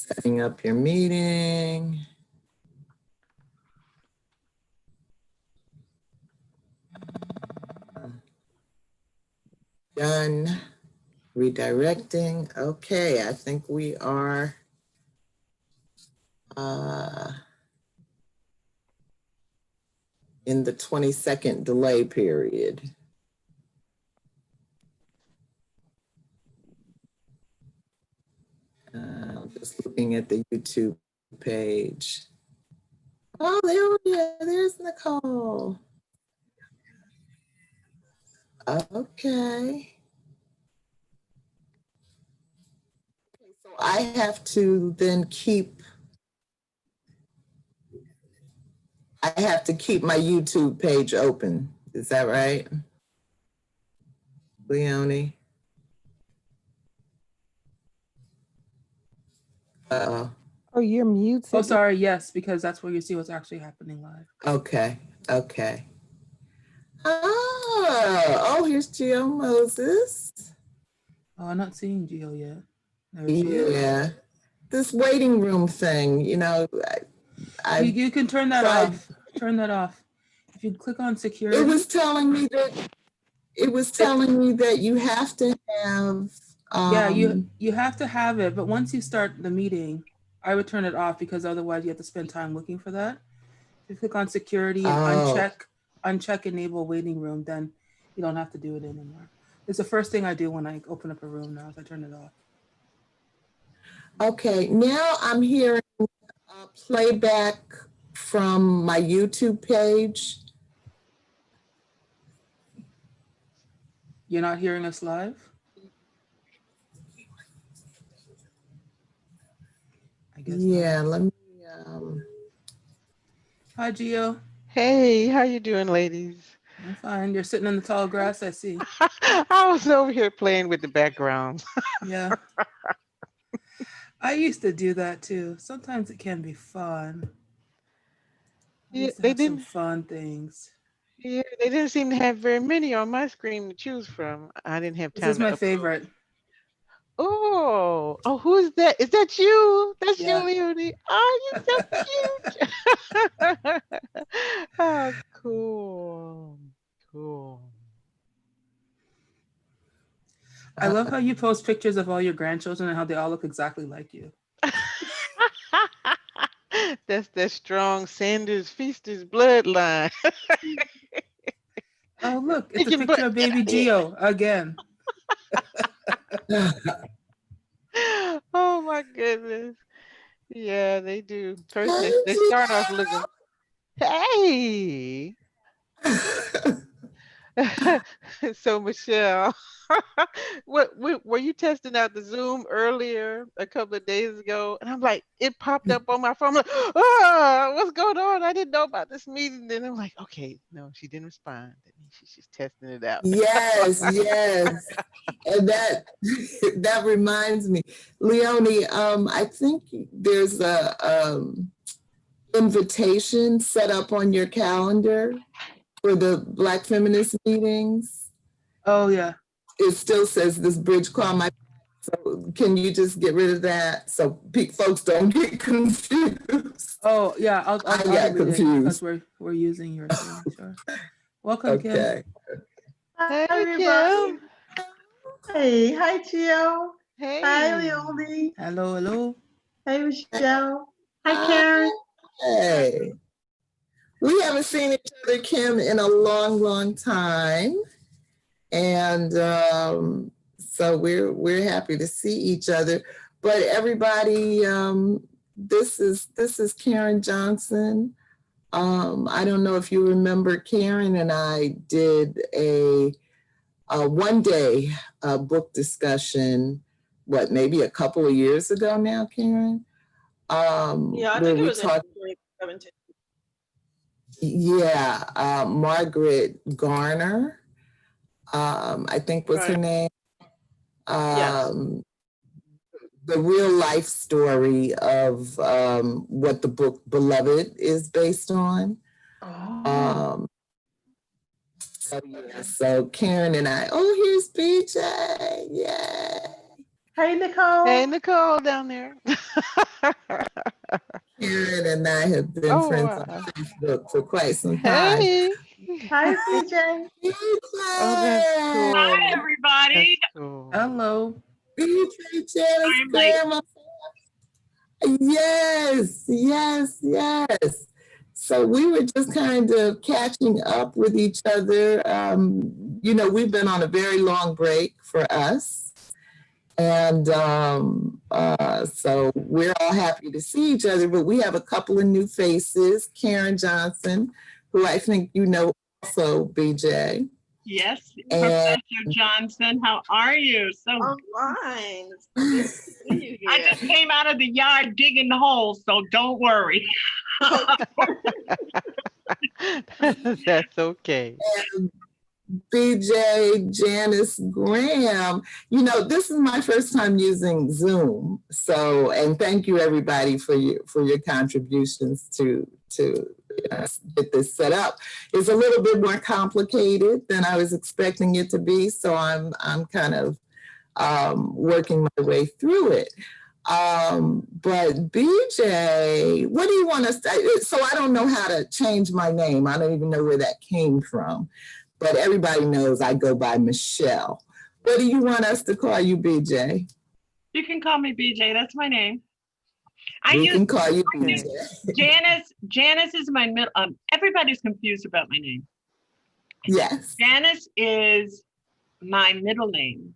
Setting up your meeting. Done. Redirecting. Okay, I think we are in the 20-second delay period. Just looking at the YouTube page. Oh, there we are. There's Nicole. Okay. So I have to then keep my YouTube page open. Is that right, Leonie? Oh, you're muted. Oh, sorry. Yes, because that's where you see what's actually happening live. Okay. Okay. Oh, here's Georgette Moses. Oh, I'm not seeing Gio yet. There she is. Yeah. This waiting room thing, you know, you can turn that off. Turn that off. If you click on security. It was telling me that you have to have. Yeah, you have to have it, but once you start the meeting, I would turn it off because otherwise you have to spend time looking for that. If you click on security and uncheck enable waiting room, then you don't have to do it anymore. It's the first thing I do when I open up a room now is I turn it off. Okay, now I'm hearing playback from my YouTube page. You're not hearing us live? I guess yeah, not. let me. Hi, Gio. Hey, how you doing, ladies? I'm fine. You're sitting in the tall grass, I see. I was over here playing with the background. Yeah. I used to do that too. Sometimes it can be fun. Yeah, they didn't. Some fun things. Yeah, they didn't seem to have very many on my screen to choose from. I didn't have time. This is my favorite. Oh, who is that? Is that you? That's Yeah. you, Leonie. Oh, you're so cute. Oh, cool. I love how you post pictures of all your grandchildren and how they all look exactly like you. That's that strong Sanders Feasters bloodline. Oh, look, it's a picture of baby Gio again. Oh my goodness. Yeah, they do. First they start off looking. Hey. So Michelle, what were you testing out the Zoom earlier a couple of days ago? And I'm like, it popped up on my phone. I'm like, what's going on? I didn't know about this meeting. Then I'm like, okay, no, she didn't respond. That means she's just testing it out. Yes. And that reminds me, Leonie, I think there's a invitation set up on your calendar for the Black feminist meetings. Oh yeah. It still says this bridge called my. So can you just get rid of that so folks don't get confused? Oh yeah, I'll get confused because we're using your thing. Sure. Welcome, okay. Kim. Hey, everybody. Kim. Hey, hi, Gio. Hey. Hi, Leonie. Hello. Hey, Michelle. Hi, Karen. Hey. We haven't seen each other, Kim, in a long time. And so we're happy to see each other. But everybody, this is Karen Johnston. I don't know if you remember, Karen and I did a one-day book discussion, maybe a couple of years ago now, Karen? Yeah, I think it was in 2017. Yeah, Margaret Garner, I think was her name. Yes. The real life story of what the book Beloved is based on. Oh. So Karen and I, here's BJ, yay. Hey, Nicole. Hey, Nicole down there. Karen and I have been friends on Facebook for quite some time. Hey. Hi, CJ. Oh, that's cool. Hi, everybody. That's cool. Hello. BJ, Janice, Grandma. Yes, yes, yes. So we were just kind of catching up with each other. You know, we've been on a very long break for us. And so we're all happy to see each other, but we have a couple of new faces. Karen Johnston, who I think you know also, BJ. Yes, Professor Johnston, how are you? So I'm fine. It's good to see you here. I just came out of the yard digging the holes, so don't worry. That's okay. And BJ, Janice, Graham, you know, this is my first time using Zoom. So, and thank you everybody for your contributions to get this set up. It's a little bit more complicated than I was expecting it to be. So I'm kind of working my way through it. But BJ, what do you want to say? So I don't know how to change my name. I don't even know where that came from. But everybody knows I go by Michelle. What do you want us to call you, BJ? You can call me BJ. That's my name. We can call you BJ. Janice is my middle. Everybody's confused about my name. Yes. Janice is my middle name,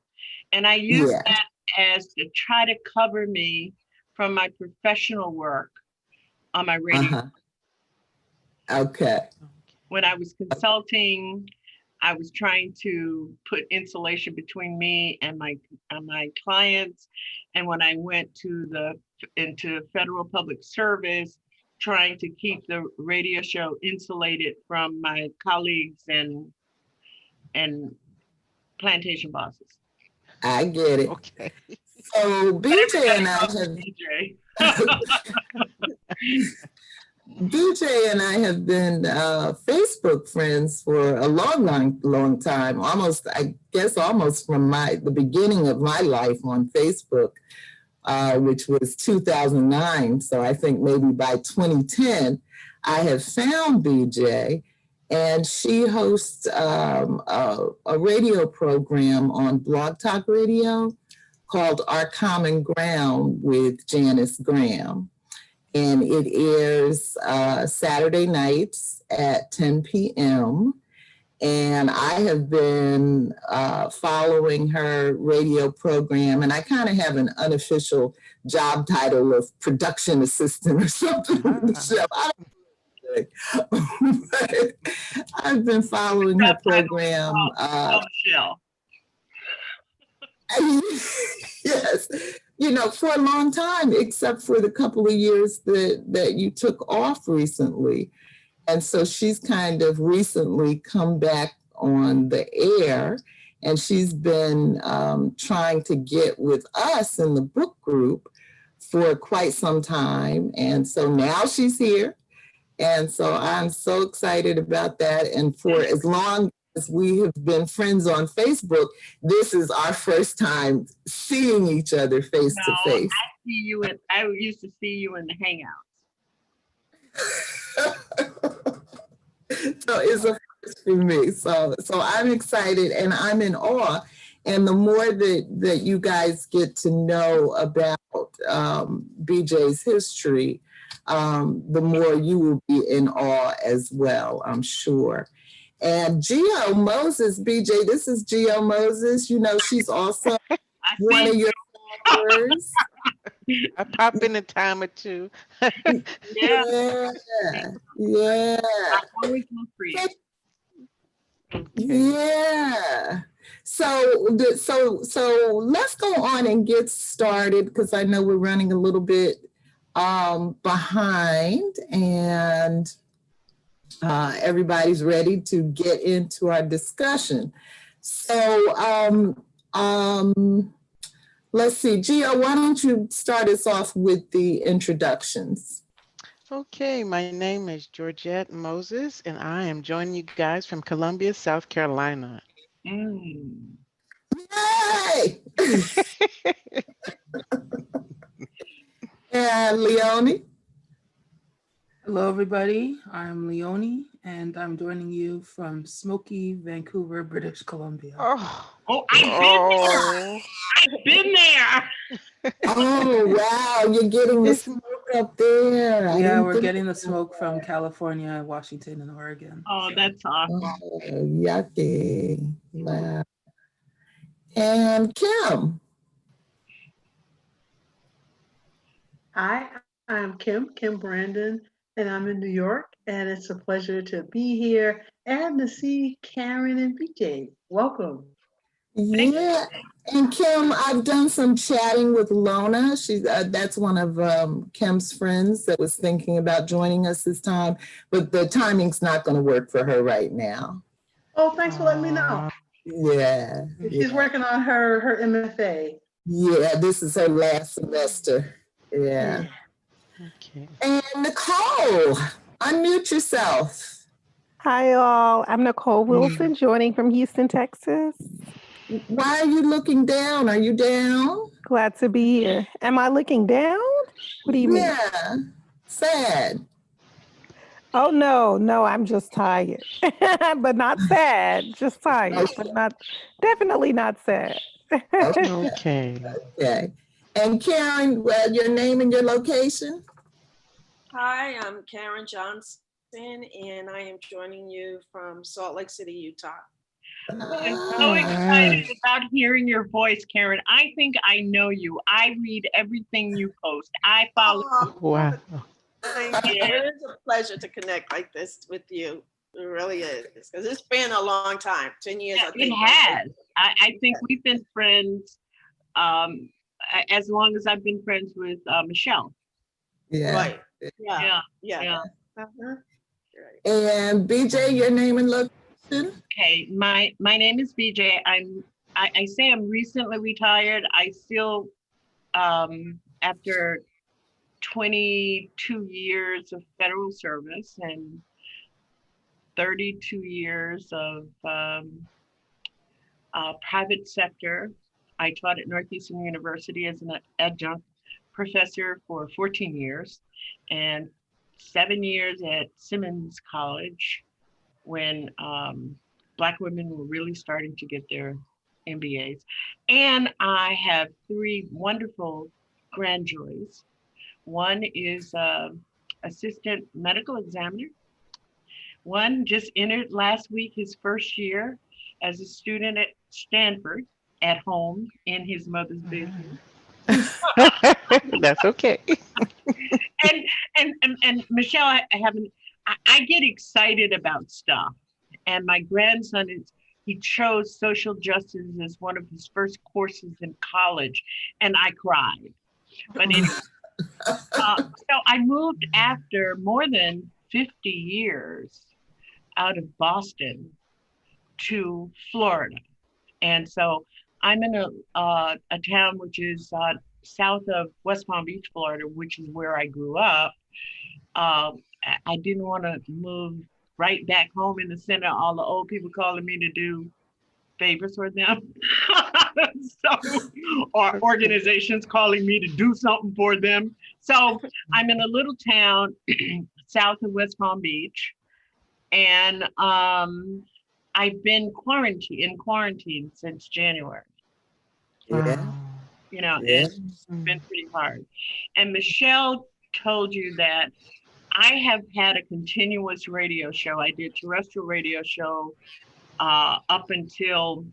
and I use that as to try to cover me from my professional work on my radio. Okay. When I was consulting, I was trying to put insulation between me and my clients. And when I went into federal public service, trying to keep the radio show insulated from my colleagues and plantation bosses. I get it. Okay. So BJ and I have been Facebook friends for a long time. Almost from the beginning of my life on Facebook, which was 2009. So I think maybe by 2010, I have found BJ, and she hosts a radio program on Blog Talk Radio called Our Common Ground with Janice Graham. And it airs Saturday nights at 10 p.m. And I have been following her radio program, and I kind of have an unofficial job title of production assistant or something on the show. But I've been following her program. Yes, you know, for a long time, except for the couple of years that you took off recently. And so she's kind of recently come back on the air, and she's been trying to get with us in the book group for quite some time. And so now she's here. And so I'm so excited about that. And for as long as we have been friends on Facebook, this is our first time seeing each other face to face. I used to see you in the Hangouts. So it's a first for me. So I'm excited and I'm in awe. And the more that you guys get to know about BJ's history, the more you will be in awe as well, I'm sure. And Geo Moses, BJ, this is Geo Moses. You know, she's also one of your followers. I pop in a time or two. Yeah. Yeah. So let's go on and get started, because I know we're running a little bit behind, and everybody's ready to get into our discussion. So let's see, Gio, why don't you start us off with the introductions? Okay, my name is Georgette Moses, and I am joining you guys from Columbia, South Carolina. Yay! And Leonie? Hello, everybody. I'm Leonie, and I'm joining you from smoky Vancouver, British Columbia. I've been there. Oh, wow. You're getting the smoke up there. Yeah, we're getting the smoke from California, Washington, and Oregon. Oh, that's awesome. Oh, yucky. Wow. And Kim? Hi, I'm Kim Brandon, and I'm in New York, and it's a pleasure to be here and to see Karen and BJ. Welcome. Yeah, and Kim, I've done some chatting with Lona. She's that's one of Kim's friends that was thinking about joining us this time, but the timing's not going to work for her right now. Oh, thanks for letting me know. Yeah. She's working on her MFA. Yeah, this is her last semester. Yeah. Okay. And Nicole, unmute yourself. Hi, all. I'm Nicole Wilson, joining from Houston, Texas. Why are you looking down? Are you down? Glad to be here. Am I looking down? What do you mean? Yeah, sad. Oh, no, I'm just tired, but not sad, just tired, but definitely not sad. Okay. Okay. And Karen, well, your name and your location? Hi, I'm Karen Johnston, and I am joining you from Salt Lake City, Utah. I'm so excited about hearing your voice, Karen. I think I know you. I read everything you post. I follow you. Wow. Thank you. It is a pleasure to connect like this with you. It really is, because it's been a long time, 10 years. Yeah, I think. it has. I think we've been friends as long as I've been friends with Michelle. Yeah. Right. Yeah. Uh-huh. Right. And BJ, your name and location? Okay, my name is BJ. I say I'm recently retired. I still, after 22 years of federal service and 32 years of private sector, I taught at Northeastern University as an adjunct professor for 14 years and 7 years at Simmons College when Black women were really starting to get their MBAs. And I have 3 wonderful grandjoys. One is assistant medical examiner. One just entered last week his first year as a student at Stanford at home in his mother's business. That's okay. And Michelle, I get excited about stuff. And my grandson he chose social justice as one of his first courses in college, and I cried. But anyway, so I moved after more than 50 years out of Boston to Florida. And so I'm in a town which is south of West Palm Beach, Florida, which is where I grew up. I didn't want to move right back home in the center, all the old people calling me to do favors for them. Or organizations calling me to do something for them. So I'm in a little town south of West Palm Beach. And I've been in quarantine since January. Yeah. You know, it's been pretty hard. And Michelle told you that I have had a continuous radio show. I did terrestrial radio show up until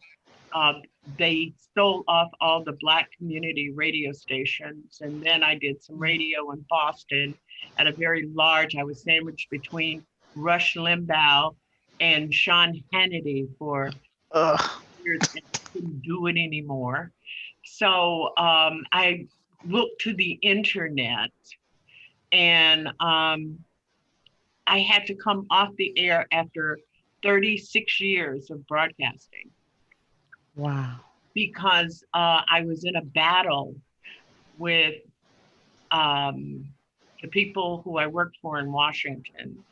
they stole off all the Black community radio stations. And then I did some radio in Boston at a very large, I was sandwiched between Rush Limbaugh and Sean Hannity for years and couldn't do it anymore. So I looked to the internet and I had to come off the air after 36 years of broadcasting. Wow. Because I was in a battle with the people who I worked for in Washington.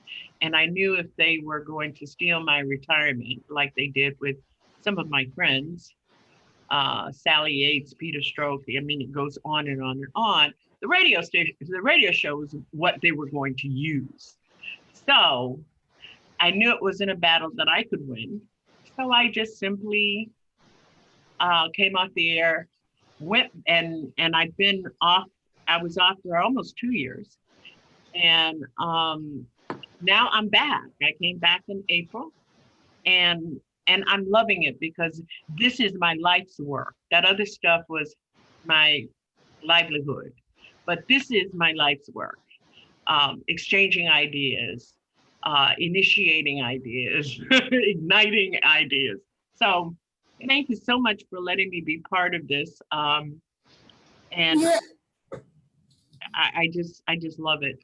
And I knew if they were going to steal my retirement, like they did with some of my friends, Sally Yates, Peter Stroke, I mean, it goes on and on and on, the radio show was what they were going to use. So I knew it wasn't a battle that I could win. So I just simply came off the air, went and I've been off. I was off for almost 2 years. And now I'm back. I came back in April, and I'm loving it because this is my life's work. That other stuff was my livelihood, but this is my life's work. Exchanging ideas, initiating ideas, igniting ideas. So thank you so much for letting me be part of this. And yeah. I just love it.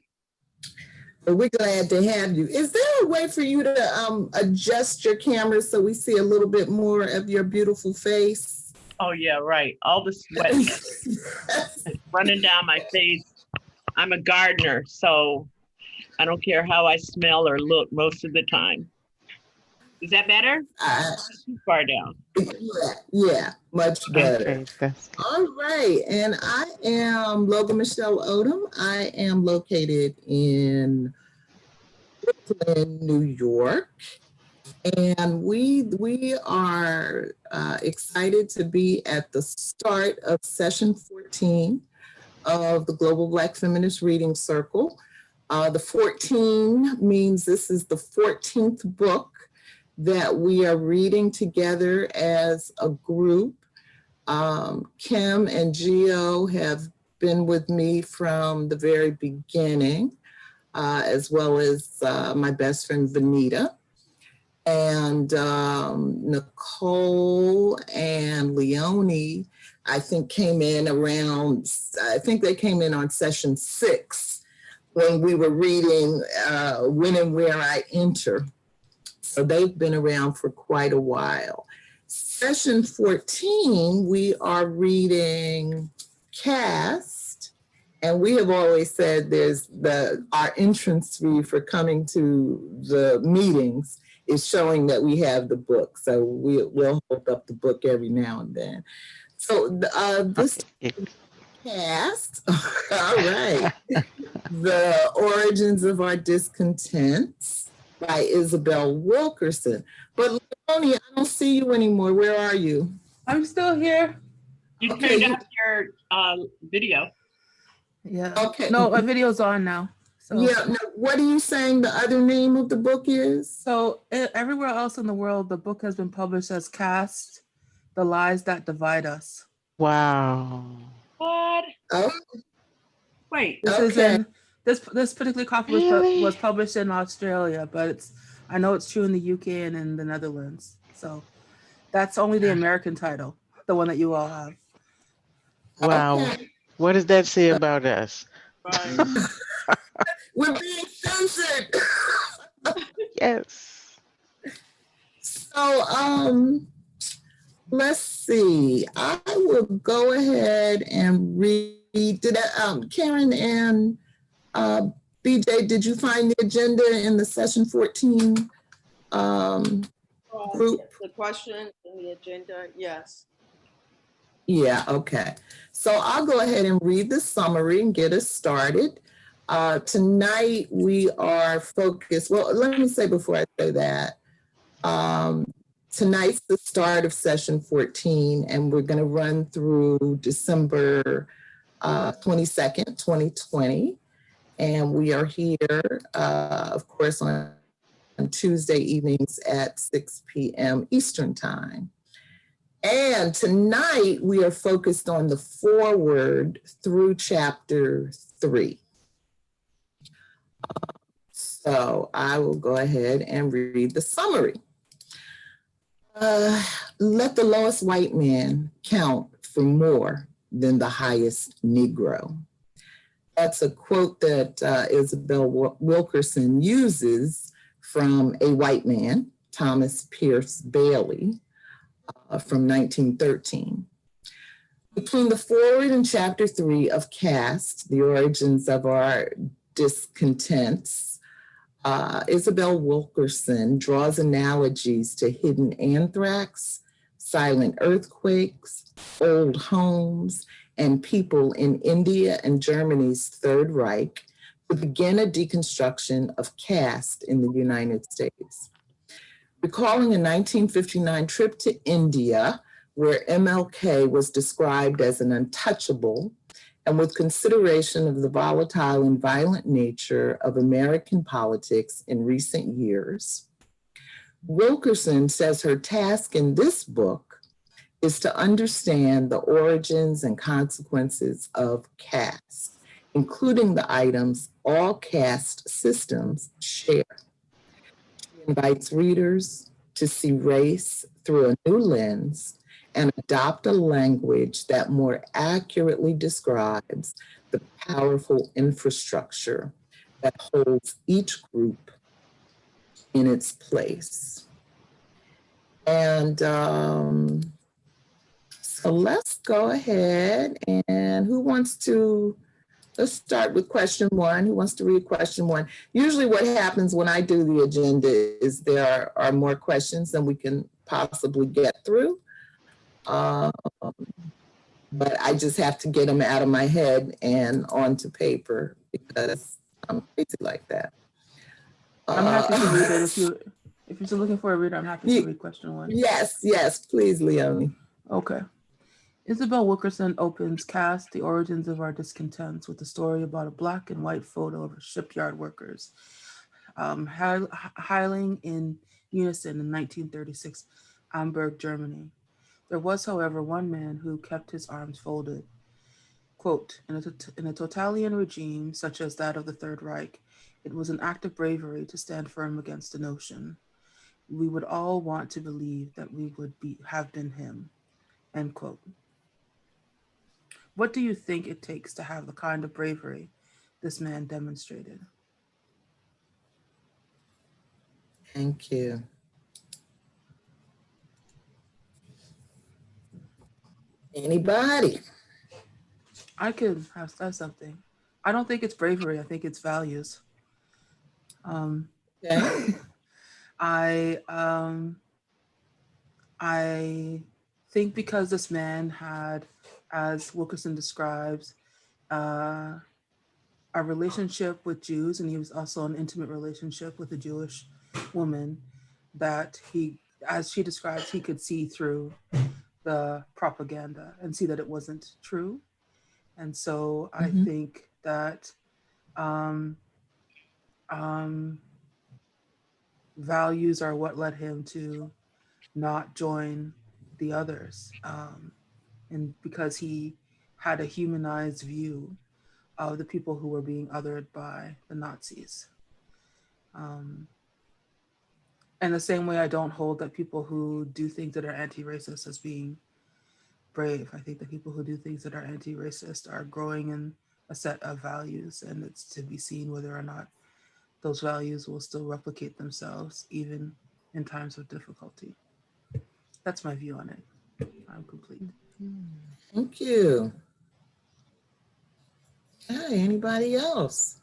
We're glad to have you. Is there a way for you to adjust your camera so we see a little bit more of your beautiful face? Oh yeah, right. All the sweat running down my face. I'm a gardener, so I don't care how I smell or look most of the time. Is that better? Too far down. Yeah, much better. Okay, all right, and I am Logan Michelle Odom. I am located in Brooklyn, New York, and we are excited to be at the start of session 14 of the Global Black Feminist Reading Circle. The 14 means this is the 14th book that we are reading together as a group. Kim and Gio have been with me from the very beginning, as well as my best friend Vanita. And Nicole and Leonie, I think came in around, I think they came in on session 6 when we were reading When and Where I Enter. So they've been around for quite a while. Session 14, we are reading Caste, and we have always said there's our entrance fee for coming to the meetings is showing that we have the book. So we'll hold up the book every now and then. So this Caste, all right. The Origins of Our Discontents by Isabel Wilkerson. But Leonie, I don't see you anymore. Where are you? I'm still here. You turned off your video. Yeah. Okay. No, our video's on now. So. Yeah. No, what are you saying the other name of the book is? So everywhere else in the world, the book has been published as Caste, The Lies That Divide Us. Wow. What? Oh. Wait. This is in this particular copy was published in Australia, but I know it's true in the UK and in the Netherlands. So that's only the American title, the one that you all have. Wow. Okay. What does that say about us? We're being censored. Yes. So let's see. I will go ahead and read. Did Karen and BJ, did you find the agenda in the session 14 group? The question in the agenda, yes. Yeah, okay. So I'll go ahead and read the summary and get us started. Tonight we are focused, well, let me say before I say that, tonight's the start of session 14 and we're gonna run through December 22nd, 2020. And we are here, of course, on Tuesday evenings at 6 p.m. Eastern Time. And tonight we are focused on the foreword through chapter 3. So I will go ahead and read the summary. Let the lowest white man count for more than the highest Negro. That's a quote that Isabel Wilkerson uses from a white man, Thomas Pierce Bailey, from 1913. Between the foreword and chapter 3 of Caste, The Origins of Our Discontents, Isabel Wilkerson draws analogies to hidden anthrax, silent earthquakes, old homes, and people in India and Germany's Third Reich to begin a deconstruction of caste in the United States. Recalling a 1959 trip to India, where MLK was described as an untouchable, and with consideration of the volatile and violent nature of American politics in recent years, Wilkerson says her task in this book is to understand the origins and consequences of caste, including the items all caste systems share. She invites readers to see race through a new lens and adopt a language that more accurately describes the powerful infrastructure that holds each group in its place. And so let's go ahead, and let's start with question one. Who wants to read question one? Usually what happens when I do the agenda is there are more questions than we can possibly get through. But I just have to get them out of my head and onto paper because I'm crazy like that. I'm happy to read it. If you're still looking for a reader, I'm happy to read question one. Yes, please, Leonie. Okay. Isabel Wilkerson opens Caste, The Origins of Our Discontents with a story about a black and white photo of shipyard workers hailing in unison in 1936, Hamburg, Germany. There was, however, one man who kept his arms folded. Quote, in a totalitarian regime such as that of the Third Reich, it was an act of bravery to stand firm against the notion. We would all want to believe that we would have been him, end quote. What do you think it takes to have the kind of bravery this man demonstrated? Thank you. Anybody? I could have said something. I don't think it's bravery. I think it's values. Okay. I think because this man had, as Wilkerson describes, a relationship with Jews, and he was also an intimate relationship with a Jewish woman, that he, as she describes, he could see through the propaganda and see that it wasn't true. And so I think that values are what led him to not join the others. And because he had a humanized view of the people who were being othered by the Nazis. And the same way I don't hold that people who do things that are anti-racist as being brave. I think that people who do things that are anti-racist are growing in a set of values, and it's to be seen whether or not those values will still replicate themselves even in times of difficulty. That's my view on it. I'm complete. Thank you. Okay, anybody else?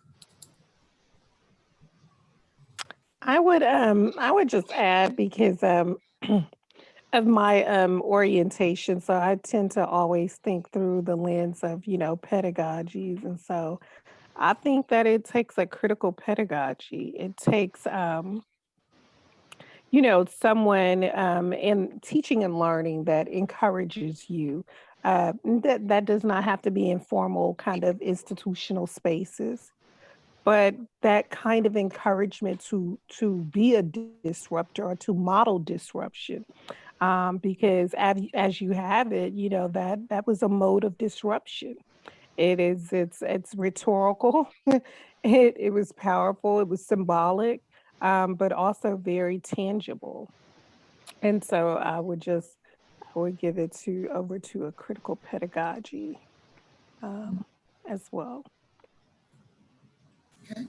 I would just add, because of my orientation, so I tend to always think through the lens of, pedagogies. And so I think that it takes a critical pedagogy. It takes someone in teaching and learning that encourages you. That does not have to be in formal kind of institutional spaces, but that kind of encouragement to be a disruptor or to model disruption. Because as you have it, that was a mode of disruption. It's rhetorical. It was powerful. It was symbolic, but also very tangible. And so I would give it over to a critical pedagogy as well. Okay.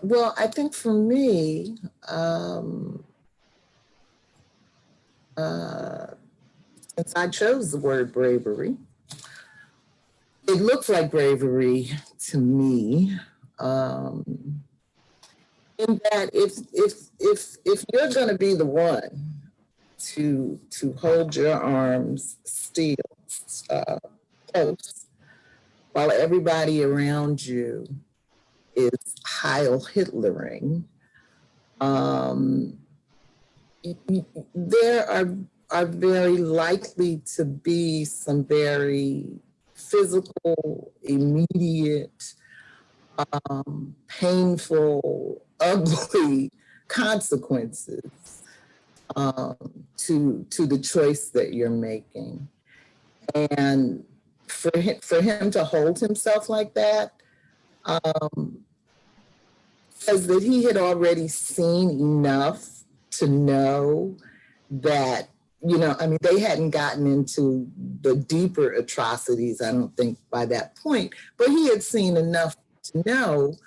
Well, I think for me, since I chose the word bravery, it looks like bravery to me. In that if you're going to be the one to hold your arms still close while everybody around you is Heil Hitlering, there are very likely to be some very physical, immediate, painful, ugly consequences to the choice that you're making. And for him to hold himself like that, says that he had already seen enough to know that, I mean, they hadn't gotten into the deeper atrocities, I don't think, by that point, but he had seen enough to know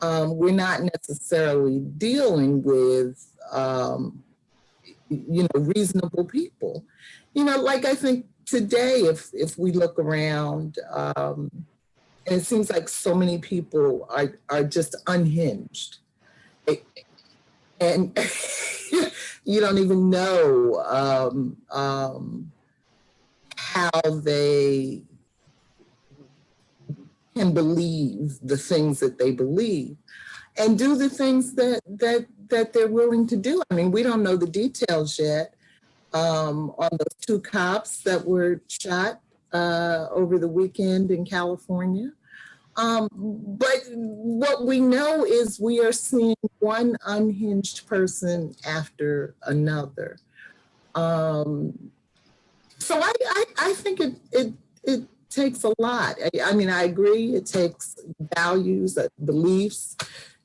we're not necessarily dealing with, reasonable people. Like I think today, if we look around, and it seems like so many people are just unhinged. And you don't even know how they can believe the things that they believe and do the things that they're willing to do. I mean, we don't know the details yet on those 2 cops that were shot over the weekend in California. But what we know is we are seeing one unhinged person after another. So I think it takes a lot. I mean, I agree. It takes values, beliefs,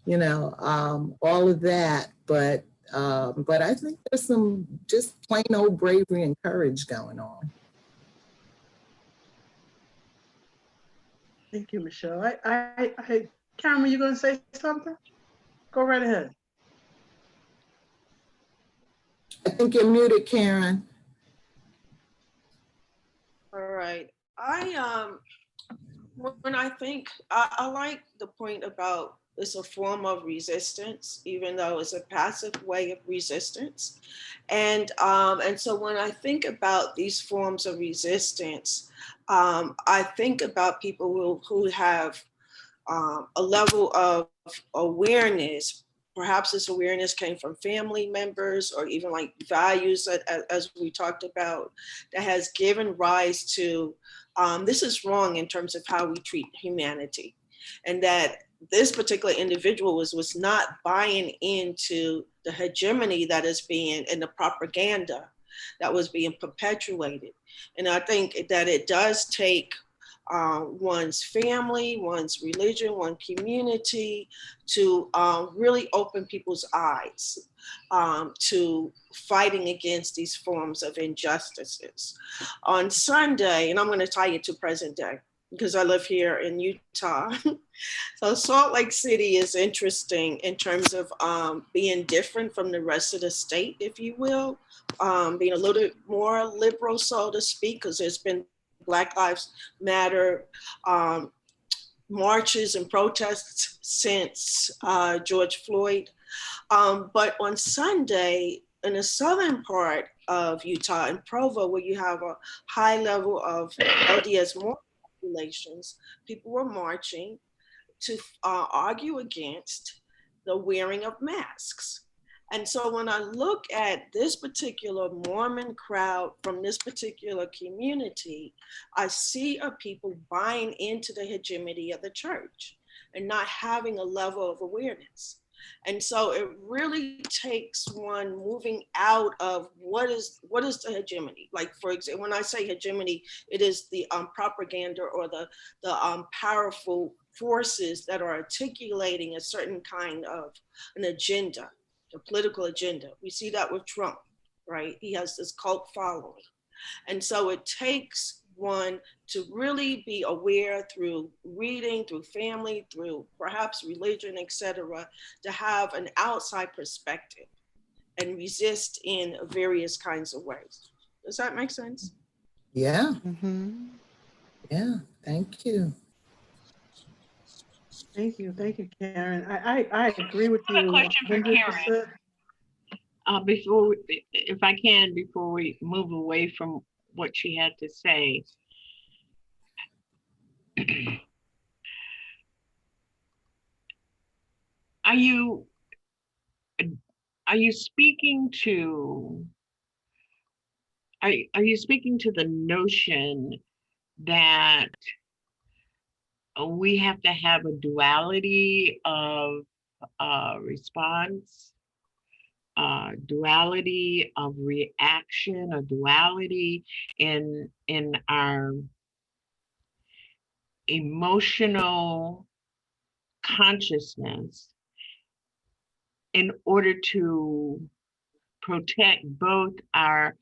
all of that. But I think there's some just plain old bravery and courage going on. Thank you, Michelle. Cameron, you going to say something? Go right ahead. I think you're muted, Karen. All right. When I think, I like the point about it's a form of resistance, even though it's a passive way of resistance. And so when I think about these forms of resistance, I think about people who have a level of awareness. Perhaps this awareness came from family members or even like values as we talked about, that has given rise to this is wrong in terms of how we treat humanity. And that this particular individual was not buying into the hegemony that is being, and the propaganda that was being perpetuated. And I think that it does take one's family, one's religion, one community to really open people's eyes to fighting against these forms of injustices. On Sunday, and I'm going to tie it to present day because I live here in Utah. So Salt Lake City is interesting in terms of being different from the rest of the state, if you will, being a little bit more liberal, so to speak, because there's been Black Lives Matter marches and protests since George Floyd. But on Sunday, in the southern part of Utah, in Provo, where you have a high level of LDS populations, people were marching to argue against the wearing of masks. And so when I look at this particular Mormon crowd from this particular community, I see a people buying into the hegemony of the church and not having a level of awareness. And so it really takes one moving out of what is the hegemony? Like, for example, when I say hegemony, it is the propaganda or the powerful forces that are articulating a certain kind of an agenda. A political agenda. We see that with Trump, right? He has this cult following. And so it takes one to really be aware through reading, through family, through perhaps religion, etc., to have an outside perspective and resist in various kinds of ways. Does that make sense? Yeah. Mm-hmm. Yeah, Thank you. Thank you, Karen. I agree with you. I have a question for 100%. Karen. If I can, before we move away from what she had to say. Are you speaking to the notion that we have to have a duality of response, duality of reaction, a duality in our emotional consciousness in order to protect both our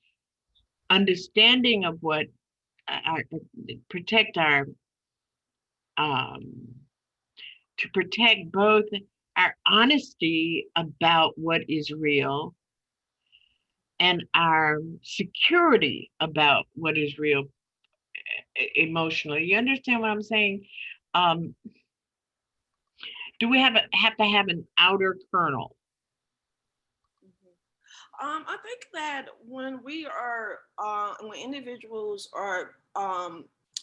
understanding of what to protect both our honesty about what is real and our security about what is real emotionally. You understand what I'm saying? Do we have to have an outer kernel? I think that when when individuals are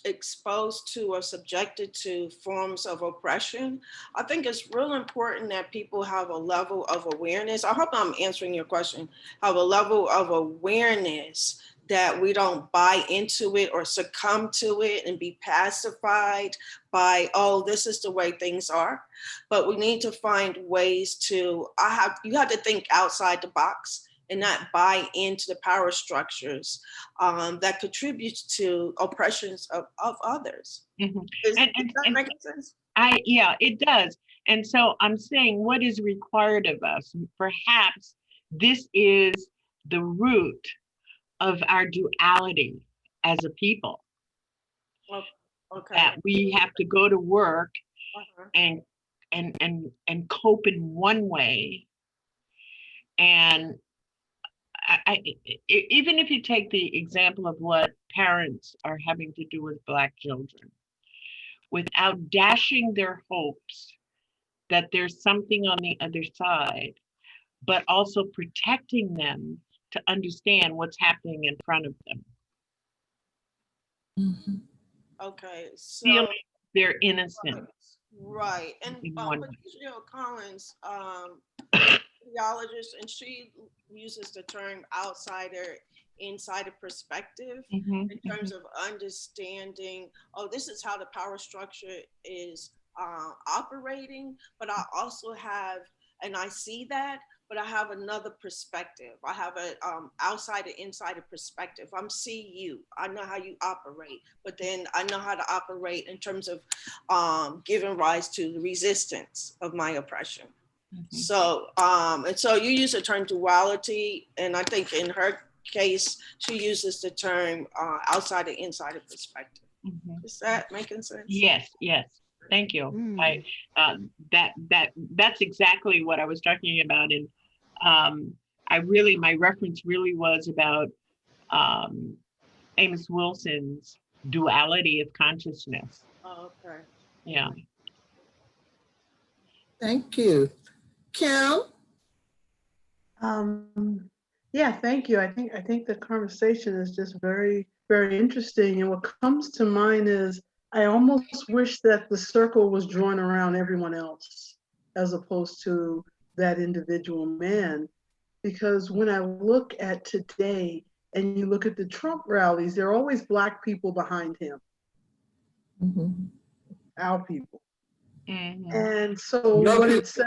exposed to or subjected to forms of oppression, I think it's real important that people have a level of awareness. I hope I'm answering your question. Have a level of awareness that we don't buy into it or succumb to it and be pacified by, oh, this is the way things are. But we need to find ways to, you have to think outside the box and not buy into the power structures that contribute to oppressions of others. Mm-hmm. Does that make sense? Yeah, it does. And so I'm saying what is required of us. Perhaps this is the root of our duality as a people. Okay. That we have to go to work Uh-huh. and cope in one way. And even if you take the example of what parents are having to do with Black children, without dashing their hopes that there's something on the other side, but also protecting them to understand what's happening in front of them. Mm-hmm. Okay, so feeling their innocence. Right. And Patricia Collins, theologist, and she uses the term outsider, insider perspective in terms of understanding, oh, this is how the power structure is operating, but I also have, and I see that, but I have another perspective. I have an outsider, insider perspective. I'm you. I know how you operate, but then I know how to operate in terms of giving rise to the resistance of my oppression. So, and so you use the term duality, and I think in her case, she uses the term outsider, insider perspective. Is that making sense? Yes, yes. Thank you. That's exactly what I was talking about, and my reference really was about Amos Wilson's duality of consciousness. Oh, okay. Yeah. Thank you. Kim? Yeah, thank you. I think the conversation is just very, very interesting. And what comes to mind is I almost wish that the circle was drawn around everyone else as opposed to that individual man. Because when I look at today and you look at the Trump rallies, there are always Black people behind him. Our people. And so what it says,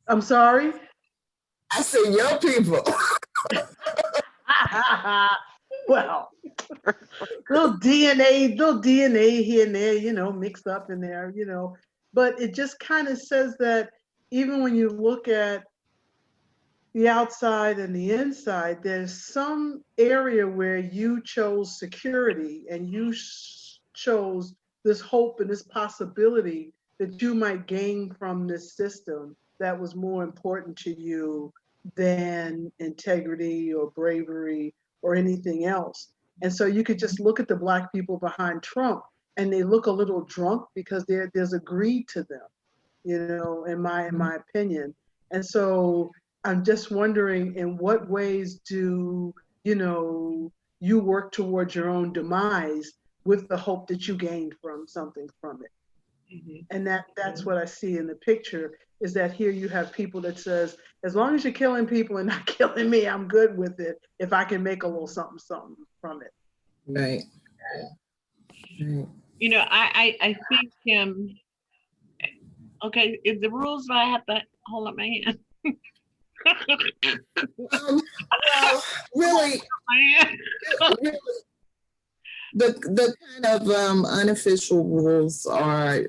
I'm sorry? I said your people. Well, little DNA here and there, mixed up in there, but it just kind of says that even when you look at the outside and the inside, there's some area where you chose security and you chose this hope and this possibility that you might gain from this system that was more important to you than integrity or bravery or anything else. And so you could just look at the Black people behind Trump and they look a little drunk because there's a greed to them, you know, in my opinion. And so I'm just wondering, in what ways do, you know, you work towards your own demise with the hope that you gained from something from it? And that's what I see in the picture, is that here you have people that says, as long as you're killing people and not killing me, I'm good with it if I can make a little something from it. Right. Right. You know, I think, okay, if the rules that I have to hold up my hand. Well, really, the kind of unofficial rules are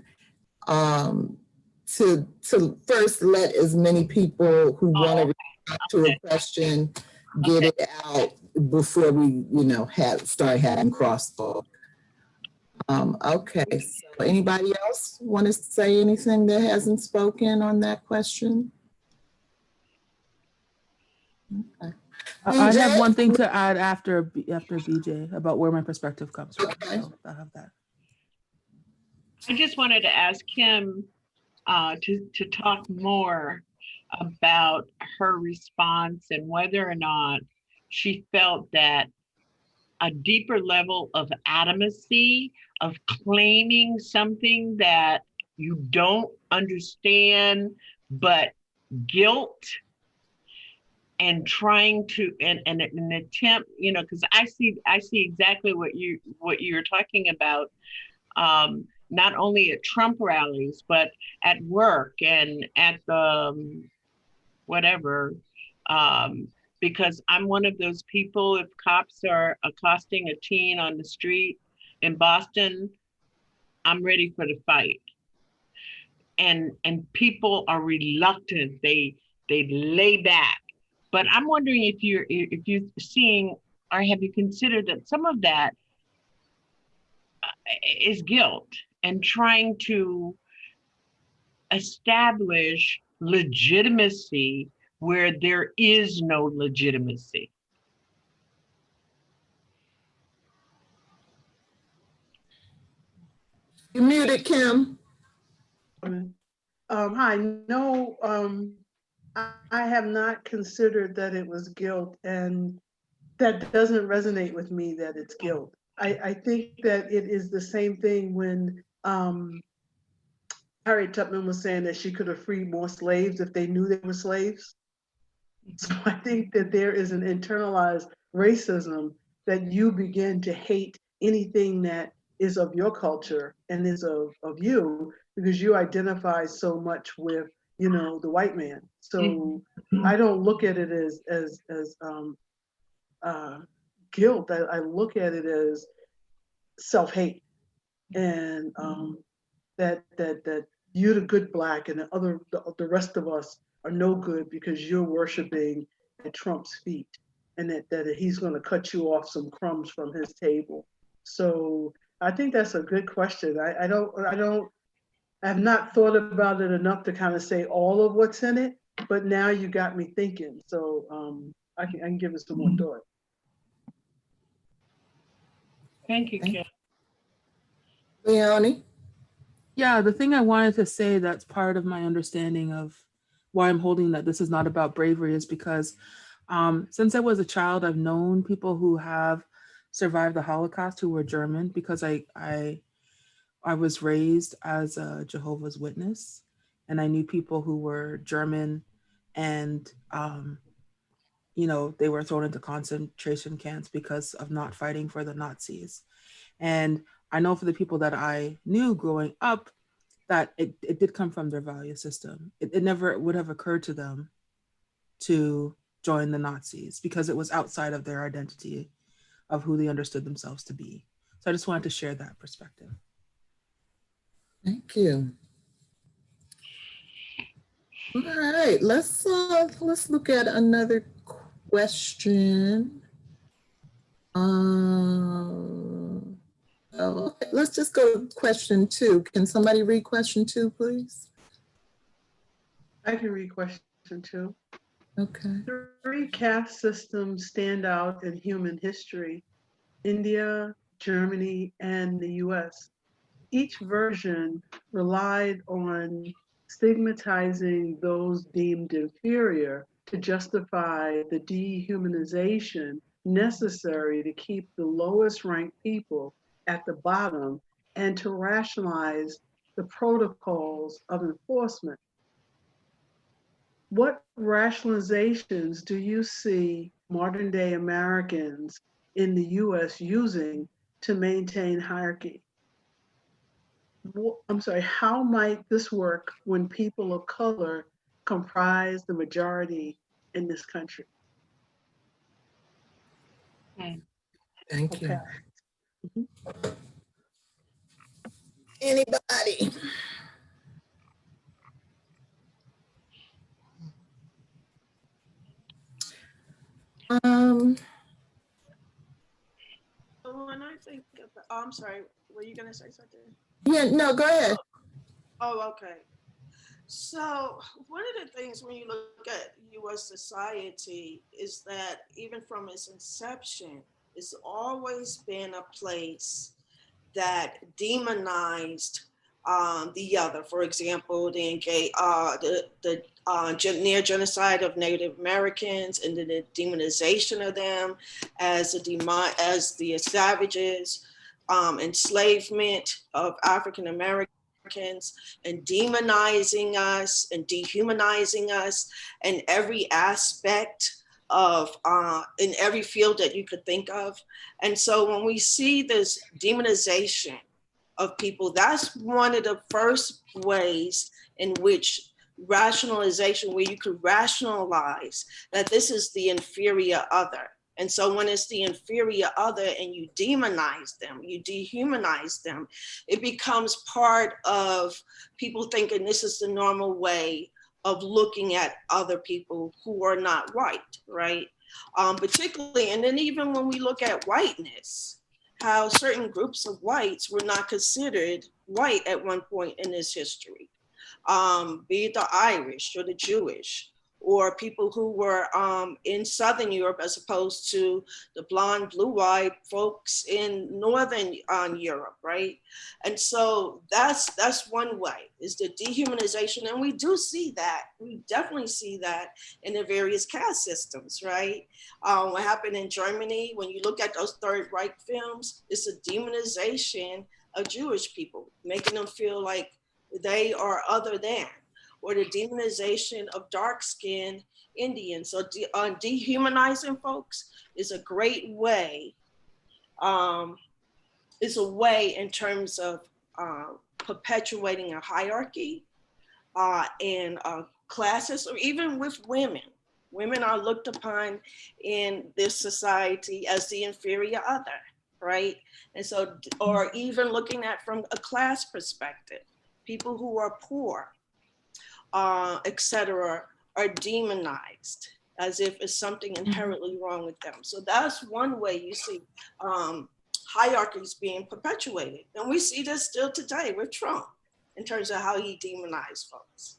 to first let as many people who want to respond to a question get it out before we, you know, start having crosstalk. Okay, so anybody else want to say anything that hasn't spoken on that question? Okay. I have one thing to add after BJ about where my perspective comes from. Okay. So I have that. I just wanted to ask Kim to talk more about her response and whether or not she felt that a deeper level of adamancy, of claiming something that you don't understand, but guilt, and trying to and an attempt, you know, because I see exactly what you're talking about, not only at Trump rallies, but at work and at the whatever, because I'm one of those people, if cops are accosting a teen on the street in Boston, I'm ready for the fight. And people are reluctant, they lay back. But I'm wondering if you're seeing, or have you considered that some of that is guilt and trying to establish legitimacy where there is no legitimacy? You're muted, Kim. Hi, no, I have not considered that it was guilt, and that doesn't resonate with me that it's guilt. I think that it is the same thing when Harriet Tubman was saying that she could have freed more slaves if they knew they were slaves. So I think that there is an internalized racism that you begin to hate anything that is of your culture and is of you, because you identify so much with, you know, the white man. So I don't look at it as guilt. I look at it as self-hate, and that you're the good black and the rest of us are no good because you're worshiping at Trump's feet, and that he's going to cut you off some crumbs from his table. So I think that's a good question. I have not thought about it enough to kind of say all of what's in it, but now you got me thinking. So I can give it some more thought. Thank you, Kim. Leonie? Yeah, the thing I wanted to say that's part of my understanding of why I'm holding that this is not about bravery is because since I was a child, I've known people who have survived the Holocaust who were German, because I was raised as a Jehovah's Witness, and I knew people who were German and you know, they were thrown into concentration camps because of not fighting for the Nazis. And I know for the people that I knew growing up that it did come from their value system. It never would have occurred to them to join the Nazis because it was outside of their identity of who they understood themselves to be. So I just wanted to share that perspective. Thank you. All right, let's look at another question. Okay, let's just go to question 2. Can somebody read question 2, please? I can read question 2. Okay. 3 caste systems stand out in human history: India, Germany, and the US. each version relied on stigmatizing those deemed inferior to justify the dehumanization necessary to keep the lowest ranked people at the bottom and to rationalize the protocols of enforcement. What rationalizations do you see modern day Americans in the US using to maintain hierarchy? I'm sorry, how might this work when people of color comprise the majority in this country? Thank you. Okay. Anybody? When I think about, oh, I'm sorry, were you gonna say something? Yeah, no, go ahead. Oh, okay. So one of the things when you look at U.S. society is that even from its inception, it's always been a place that demonized the other. For example, the near genocide of Native Americans and the demonization of them as the savages, enslavement of African Americans, and demonizing us and dehumanizing us in every aspect of in every field that you could think of. And so when we see this demonization of people, that's one of the first ways in which rationalization, where you could rationalize that this is the inferior other. And so when it's the inferior other and you demonize them, you dehumanize them, it becomes part of people thinking this is the normal way of looking at other people who are not white, right? Particularly, and then even when we look at whiteness, how certain groups of whites were not considered white at one point in this history, be it the Irish or the Jewish, or people who were in Southern Europe as opposed to the blonde, blue-eyed folks in Northern Europe, right? And so that's one way, is the dehumanization. And we do see that, we definitely see that in the various caste systems, right? What happened in Germany, when you look at those Third Reich films, it's a demonization of Jewish people, making them feel like they are other than, or the demonization of dark-skinned Indians. So dehumanizing folks is a great way. It's a way in terms of perpetuating a hierarchy and classes, or even with women. Women are looked upon in this society as the inferior other, right? And so, or even looking at from a class perspective, people who are poor, etc., are demonized as if it's something inherently wrong with them. So that's one way you see hierarchies being perpetuated. And we see this still today with Trump in terms of how he demonized folks.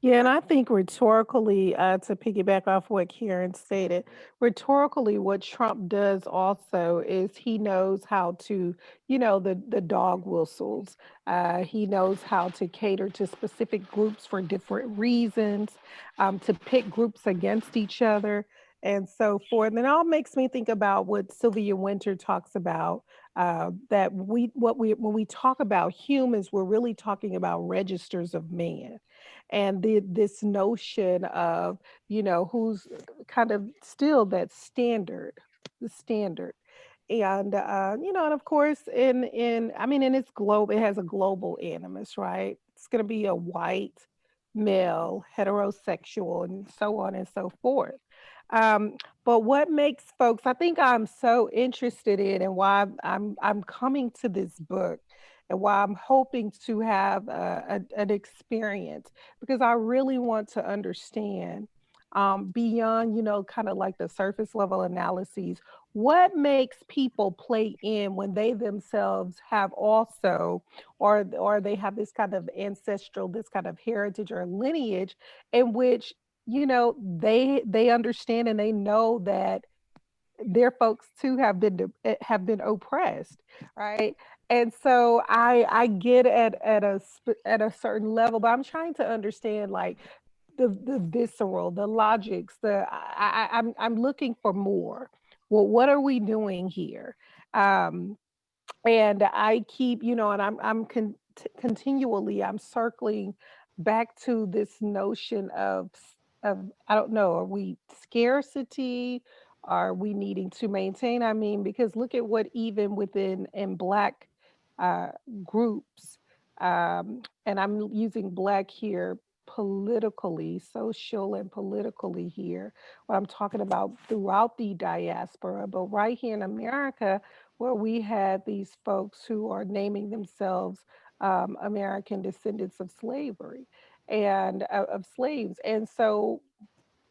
Yeah, and I think rhetorically, to piggyback off what Karen stated, rhetorically, what Trump does also is he knows how to, the dog whistles. He knows how to cater to specific groups for different reasons, to pit groups against each other, and so forth. And it all makes me think about what Sylvia Wynter talks about. That when we talk about humans, we're really talking about registers of man. And this notion of, who's kind of still that standard, the standard. And, and of course, in its globe, it has a global animus, right? It's going to be a white, male, heterosexual, and so on and so forth. But what makes folks, I think I'm so interested in, and why I'm coming to this book, and why I'm hoping to have an experience, because I really want to understand beyond, kind of like the surface level analyses, what makes people play in when they themselves have also, or they have this kind of ancestral, this kind of heritage or lineage in which, they understand and they know that their folks too have been oppressed, right? And so I get at a certain level, but I'm trying to understand like the visceral, the logics, I'm looking for more. Well, what are we doing here? And I keep, and continually I'm circling back to this notion of I don't know, are we scarcity? Are we needing to maintain? I mean, because look at what even within in Black uh, groups, and I'm using Black here politically, social and politically here, what I'm talking about throughout the diaspora, but right here in America, where we had these folks who are naming themselves American descendants of slavery and of slaves. And so,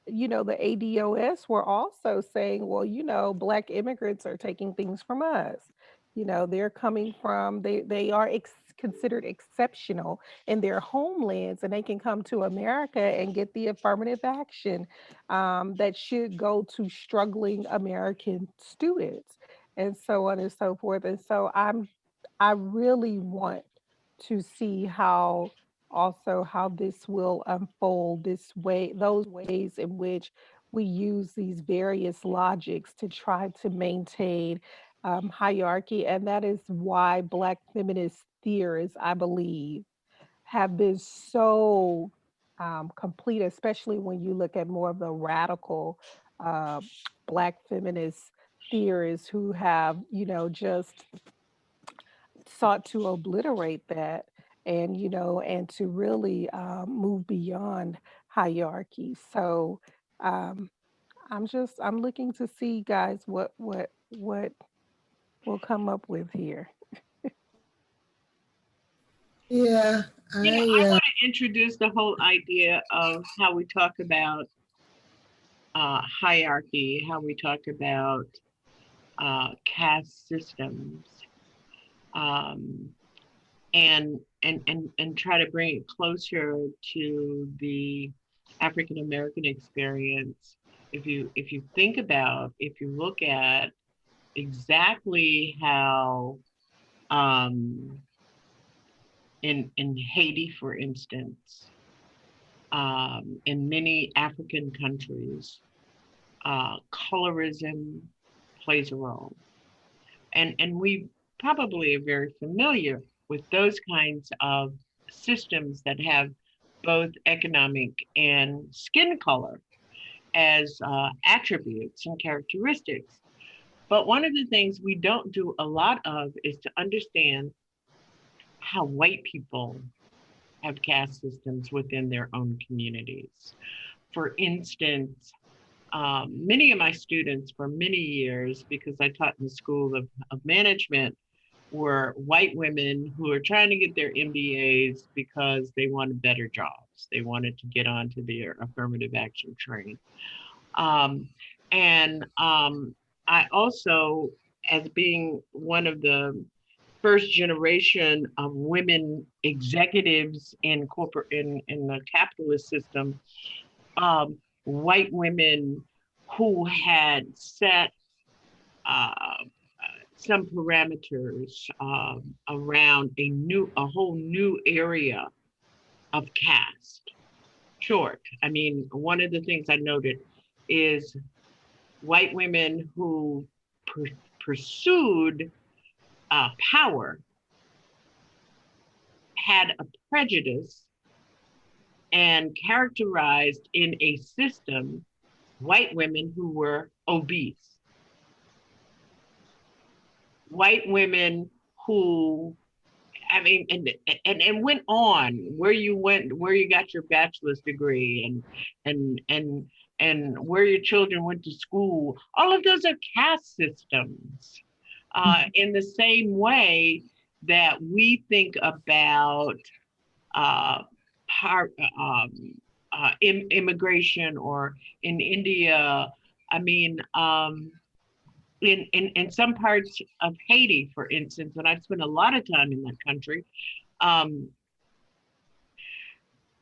the ADOS were also saying, well, Black immigrants are taking things from us. They're coming from, they are considered exceptional in their homelands, and they can come to America and get the affirmative action that should go to struggling American students, and so on and so forth. And so I really want to see how this will unfold, those ways in which we use these various logics to try to maintain hierarchy. And that is why Black feminist theorists, I believe, have been so complete, especially when you look at more of the radical uh, Black feminist theorists who have, just sought to obliterate that, and to really move beyond hierarchy. So um, I'm looking to see, guys, what we'll come up with here. Yeah, I want to introduce the whole idea of how we talk about hierarchy, how we talk about caste systems, and try to bring it closer to the African American experience. If you look at exactly how in Haiti, for instance, in many African countries, colorism plays a role. And we probably are very familiar with those kinds of systems that have both economic and skin color as attributes and characteristics. But one of the things we don't do a lot of is to understand how white people have caste systems within their own communities. For instance, many of my students for many years, because I taught in the School of Management, were white women who were trying to get their MBAs because they wanted better jobs. They wanted to get onto their affirmative action train. I also, as being one of the first generation of women executives in the capitalist system, white women who had set some parameters around a whole new area of caste. Short. I mean, one of the things I noted is white women who pursued power had a prejudice and characterized in a system white women who were obese. White women who, I mean, and went on where you got your bachelor's degree and where your children went to school. All of those are caste systems. In the same way that we think about immigration, or in India, I mean, in some parts of Haiti, for instance, and I've spent a lot of time in that country,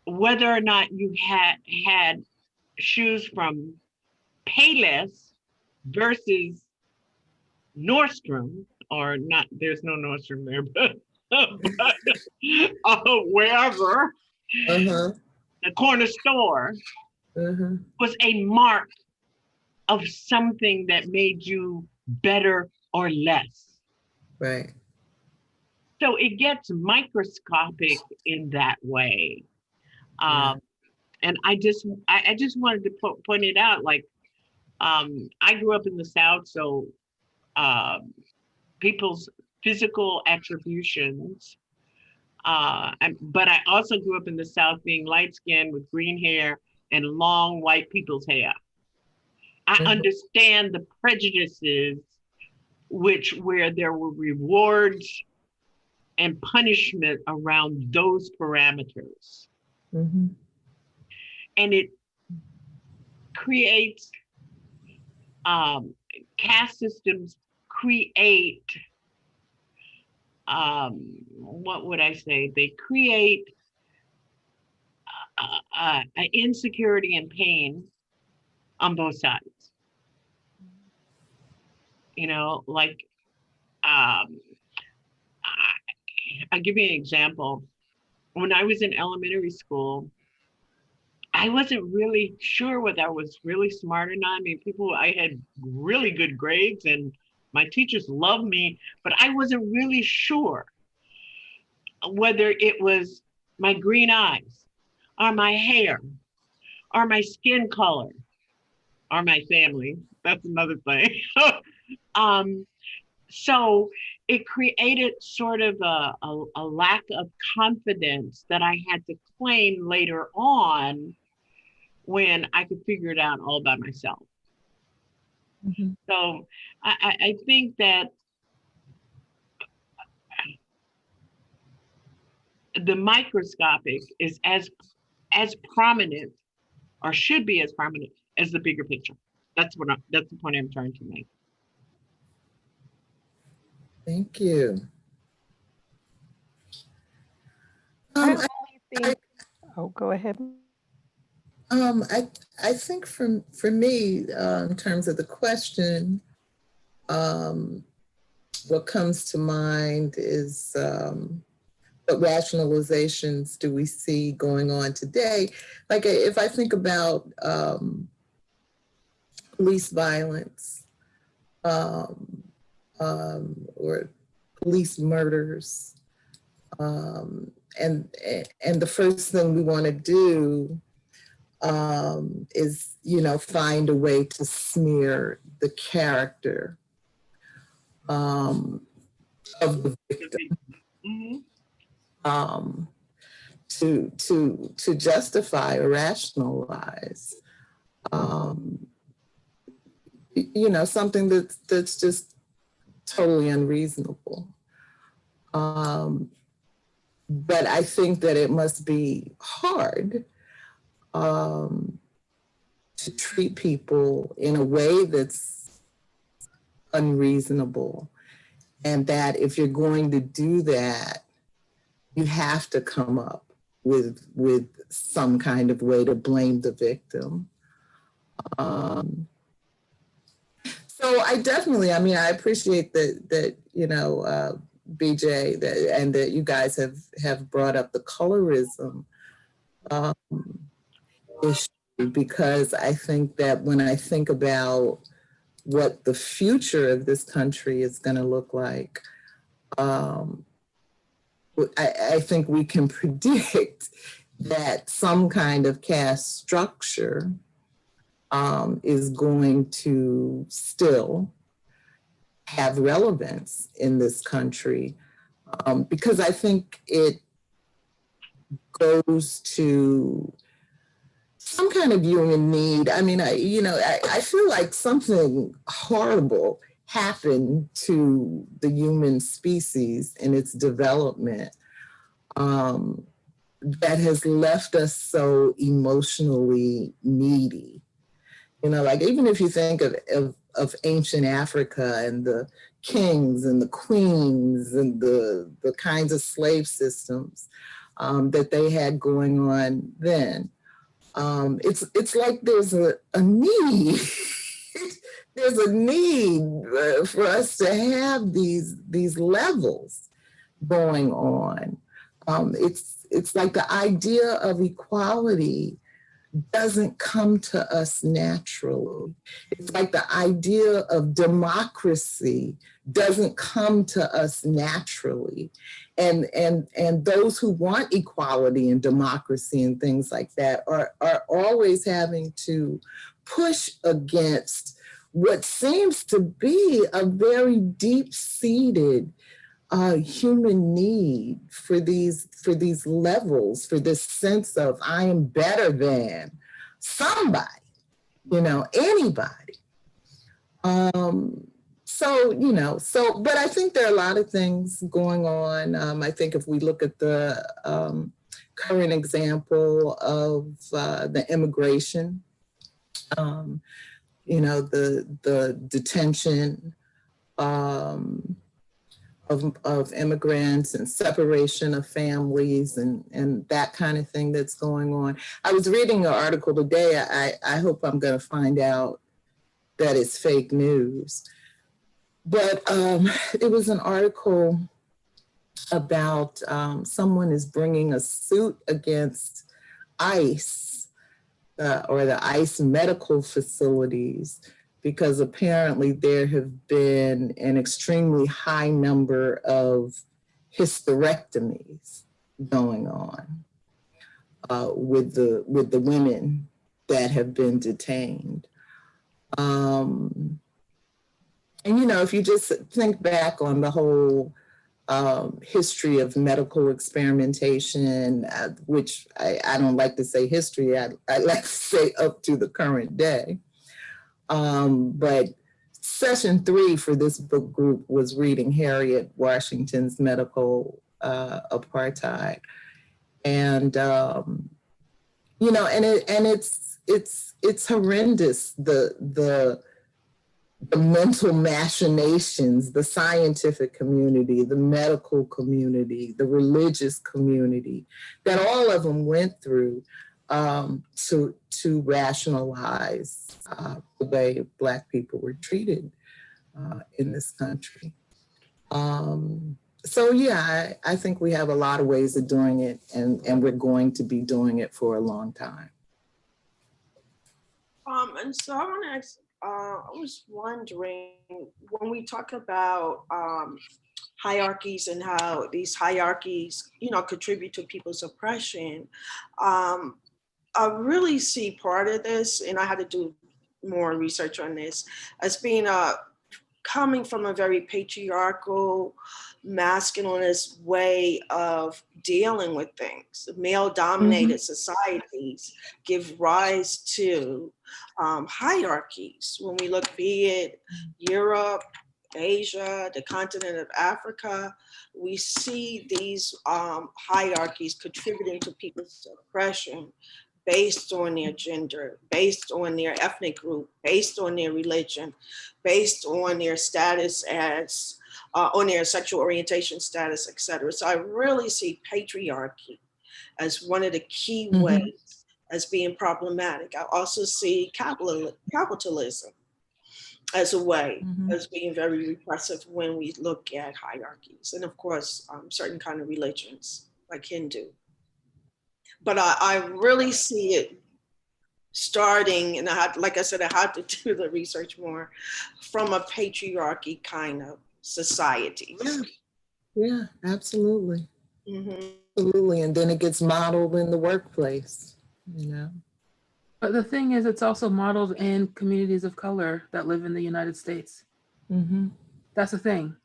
whether or not you had shoes from Payless versus Nordstrom, or not, there's no Nordstrom there, but wherever, the corner store was a mark of something that made you better or less. Right. So it gets microscopic in that way. And I just wanted to point it out, like, I grew up in the South, so people's physical attributions, but I also grew up in the South being light-skinned with green hair and long white people's hair. I understand the prejudices where there were rewards and punishment around those parameters. And it creates, caste systems create, what would I say? They create insecurity and pain on both sides. You know, like, I'll give you an example. When I was in elementary school, I wasn't really sure whether I was really smart or not. I mean, I had really good grades and my teachers loved me, but I wasn't really sure whether it was my green eyes or my hair or my skin color or my family. That's another thing. So it created sort of a lack of confidence that I had to claim later on when I could figure it out all by myself. So I think that the microscopic is as prominent, or should be as prominent, as the bigger picture. That's the point I'm trying to make. Thank you. Go ahead. I think for me, in terms of the question, what comes to mind is what rationalizations do we see going on today? Like, if I think about police violence, or police murders, and the first thing we want to do is, find a way to smear the character of the victim, to justify or rationalize, something that's just totally unreasonable. But I think that it must be hard to treat people in a way that's unreasonable, and that if you're going to do that, you have to come up with some kind of way to blame the victim. So I definitely, I appreciate that BJ, and that you guys have brought up the colorism issue, because I think that when I think about what the future of this country is going to look like, I think we can predict that some kind of caste structure is going to still have relevance in this country, because I think it goes to some kind of human need. I feel like something horrible happened to the human species in its development that has left us so emotionally needy. Even if you think of ancient Africa and the kings and the queens and the kinds of slave systems that they had going on then, it's like there's a need there's a need for us to have these levels going on. It's like the idea of equality doesn't come to us naturally. It's like the idea of democracy doesn't come to us naturally. And those who want equality and democracy and things like that are always having to push against what seems to be a very deep-seated human need for these levels, for this sense of I am better than somebody, anybody. But I think there are a lot of things going on. I think if we look at the current example of the immigration, the detention, of immigrants and separation of families and that kind of thing that's going on. I was reading an article today. I hope I'm going to find out that it's fake news. But it was an article about someone is bringing a suit against ICE or the ICE medical facilities, because apparently there have been an extremely high number of hysterectomies going on with the women that have been detained. And if you just think back on the whole history of medical experimentation, which I don't like to say history, I like to say up to the current day. But session 3 for this book group was reading Harriet Washington's Medical Apartheid, and it's horrendous, the mental machinations, the scientific community, the medical community, the religious community, that all of them went through to rationalize the way Black people were treated in this country. I think we have a lot of ways of doing it, and we're going to be doing it for a long time. And so I want to ask, I was wondering, when we talk about hierarchies and how these hierarchies, contribute to people's oppression, I really see part of this, and I had to do more research on this, as being coming from a very patriarchal, masculinist way of dealing with things. Male-dominated societies give rise to hierarchies. When we look, be it Europe, Asia, the continent of Africa, we see these hierarchies contributing to people's oppression based on their gender, based on their ethnic group, based on their religion, based on their status as, on their sexual orientation status, et cetera. So I really see patriarchy as one of the key ways as being problematic. I also see capitalism as a way, as being very repressive when we look at hierarchies. And of course, certain kind of religions like Hindu. But I really see it starting, and like I said, I had to do the research more, from a patriarchy kind of society. Yeah, absolutely. Absolutely, and then it gets modeled in the workplace, But the thing is, it's also modeled in communities of color that live in the United States. That's the thing.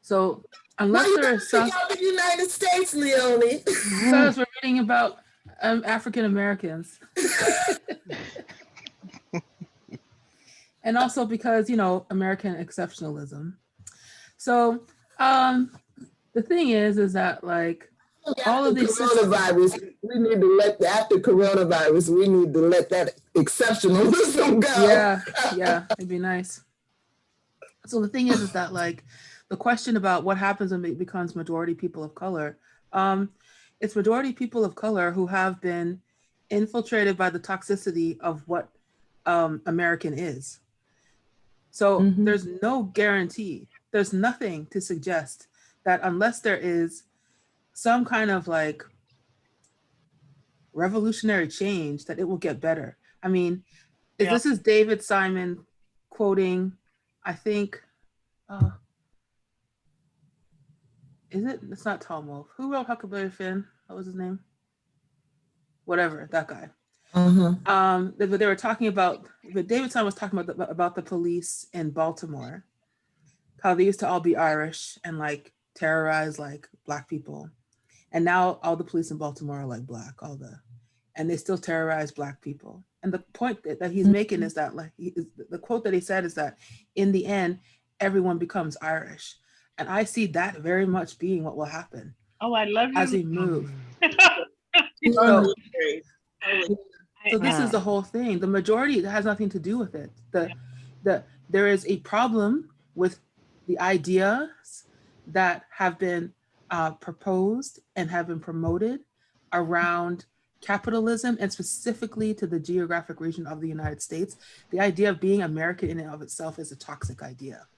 So unless there is some the United States, Leonie, because we're reading about African Americans, and also because American exceptionalism. So the thing is that like all of these coronavirus, we need to let after coronavirus, we need to let that exceptionalism go. Yeah, it'd be nice. So the thing is that like the question about what happens when it becomes majority people of color, it's majority people of color who have been infiltrated by the toxicity of what American is. So Mhm. there's no guarantee. There's nothing to suggest that unless there is some kind of like revolutionary change, that it will get better. I mean, Yeah. this is David Simon quoting, I think, is it? It's not Tom Wolfe. Who wrote Huckleberry Finn? What was his name? Whatever, that guy. They were talking about, David Simon was talking about the police in Baltimore, how they used to all be Irish and like terrorize like Black people. And now all the police in Baltimore are like Black, and they still terrorize Black people. And the point that he's making is that like the quote that he said is that in the end, everyone becomes Irish. And I see that very much being what will happen. Oh, I love you. As we move. Totally So this is the whole thing. The majority has nothing to do with it. There is a problem with the ideas that have been proposed and have been promoted around capitalism, and specifically to the geographic region of the United States. The idea of being American in and of itself is a toxic idea.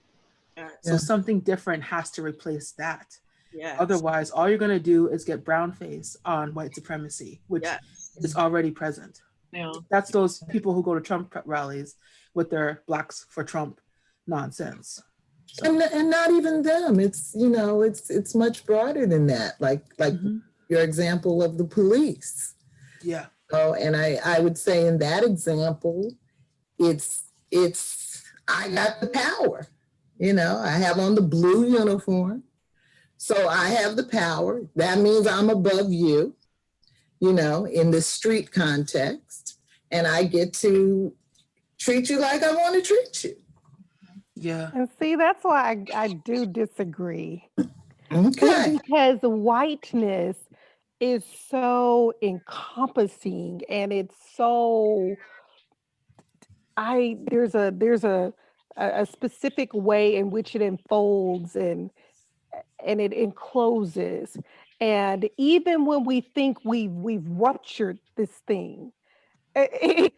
So something different has to replace that. Otherwise, all you're going to do is get brown face on white supremacy, which is already present. Yeah. That's those people who go to Trump rallies with their Blacks for Trump nonsense. So. And not even them. It's, you know, it's much broader than that. Like your example of the police. Yeah. Oh, and I would say in that example, it's I got the power. You know, I have on the blue uniform. So I have the power. That means I'm above you, you know, in the street context. And I get to treat you like I want to treat you. Yeah. And see, that's why I do disagree. Okay. Because whiteness is so encompassing, and it's so there's a specific way in which it unfolds and it encloses. And even when we think we've ruptured this thing, it